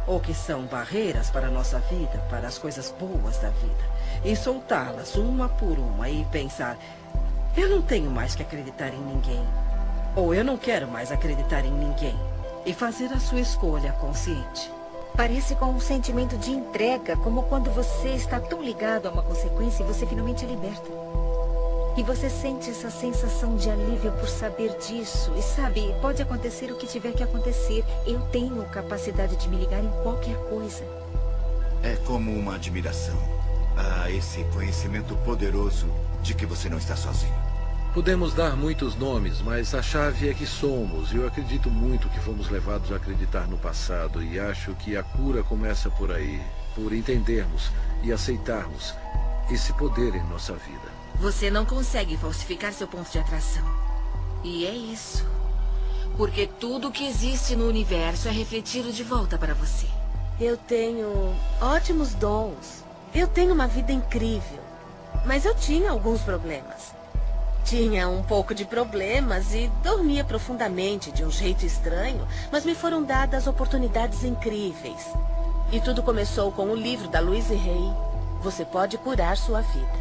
ou que são barreiras para a nossa vida, para as coisas boas da vida, e soltá-las uma por uma e pensar: eu não tenho mais que acreditar em ninguém, ou eu não quero mais acreditar em ninguém. E fazer a sua escolha consciente. Parece com um sentimento de entrega, como quando você está tão ligado a uma consequência e você finalmente é liberta. E você sente essa sensação de alívio por saber disso. E sabe, pode acontecer o que tiver que acontecer. Eu tenho capacidade de me ligar em qualquer coisa. É como uma admiração a esse conhecimento poderoso de que você não está sozinho. Podemos dar muitos nomes, mas a chave é que somos. Eu acredito muito que fomos levados a acreditar no passado e acho que a cura começa por aí, por entendermos e aceitarmos esse poder em nossa vida. Você não consegue falsificar seu ponto de atração. E é isso. Porque tudo que existe no universo é refletido de volta para você. Eu tenho ótimos dons. Eu tenho uma vida incrível. Mas eu tinha alguns problemas. Tinha um pouco de problemas e dormia profundamente de um jeito estranho, mas me foram dadas oportunidades incríveis. E tudo começou com o livro da Louise Hay, Você Pode Curar Sua Vida.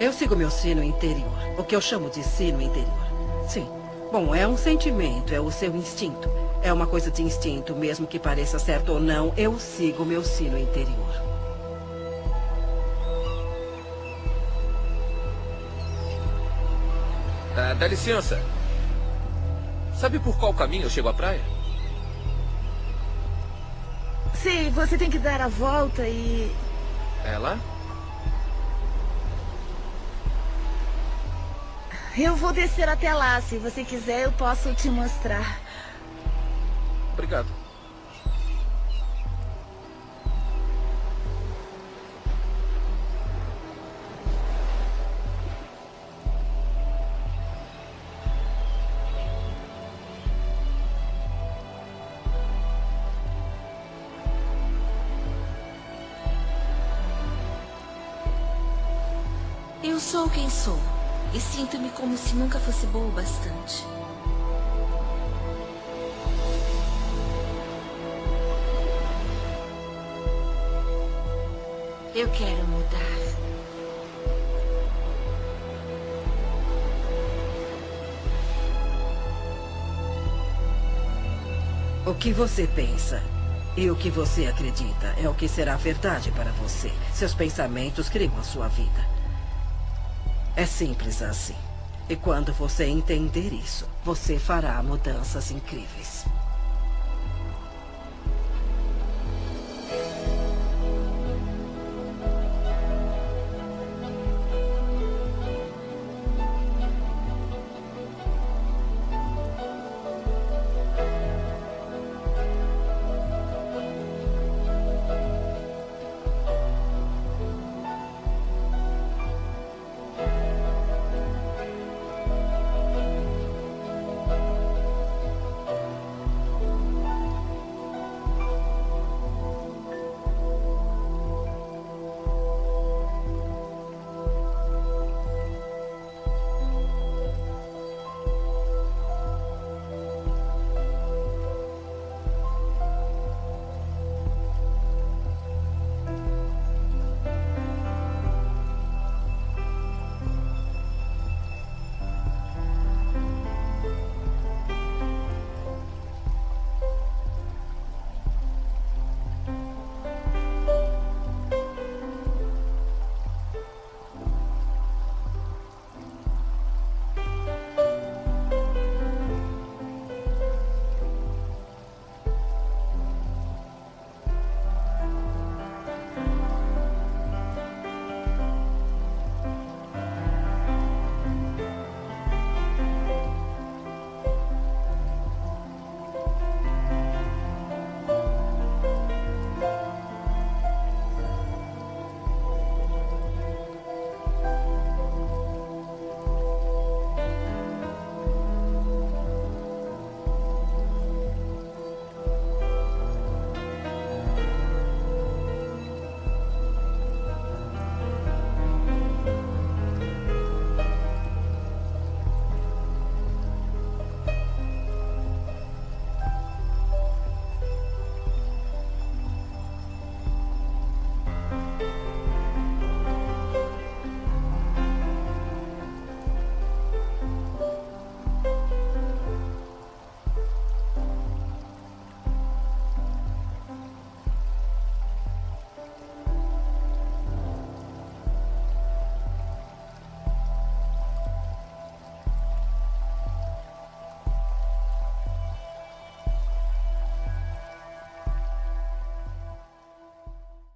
Eu sigo meu sino interior, o que eu chamo de sino interior. Sim, bom, é um sentimento, é o seu instinto. É uma coisa de instinto, mesmo que pareça certo ou não, eu sigo meu sino interior. Dá licença. Sabe por qual caminho eu chego à praia? Sim, você tem que dar a volta e... É lá? Eu vou descer até lá. Se você quiser, eu posso te mostrar. Obrigado. Eu sou quem sou. E sinto-me como se nunca fosse boa o bastante. Eu quero mudar. O que você pensa e o que você acredita é o que será verdade para você. Seus pensamentos criam a sua vida. É simples assim. E quando você entender isso, você fará mudanças incríveis.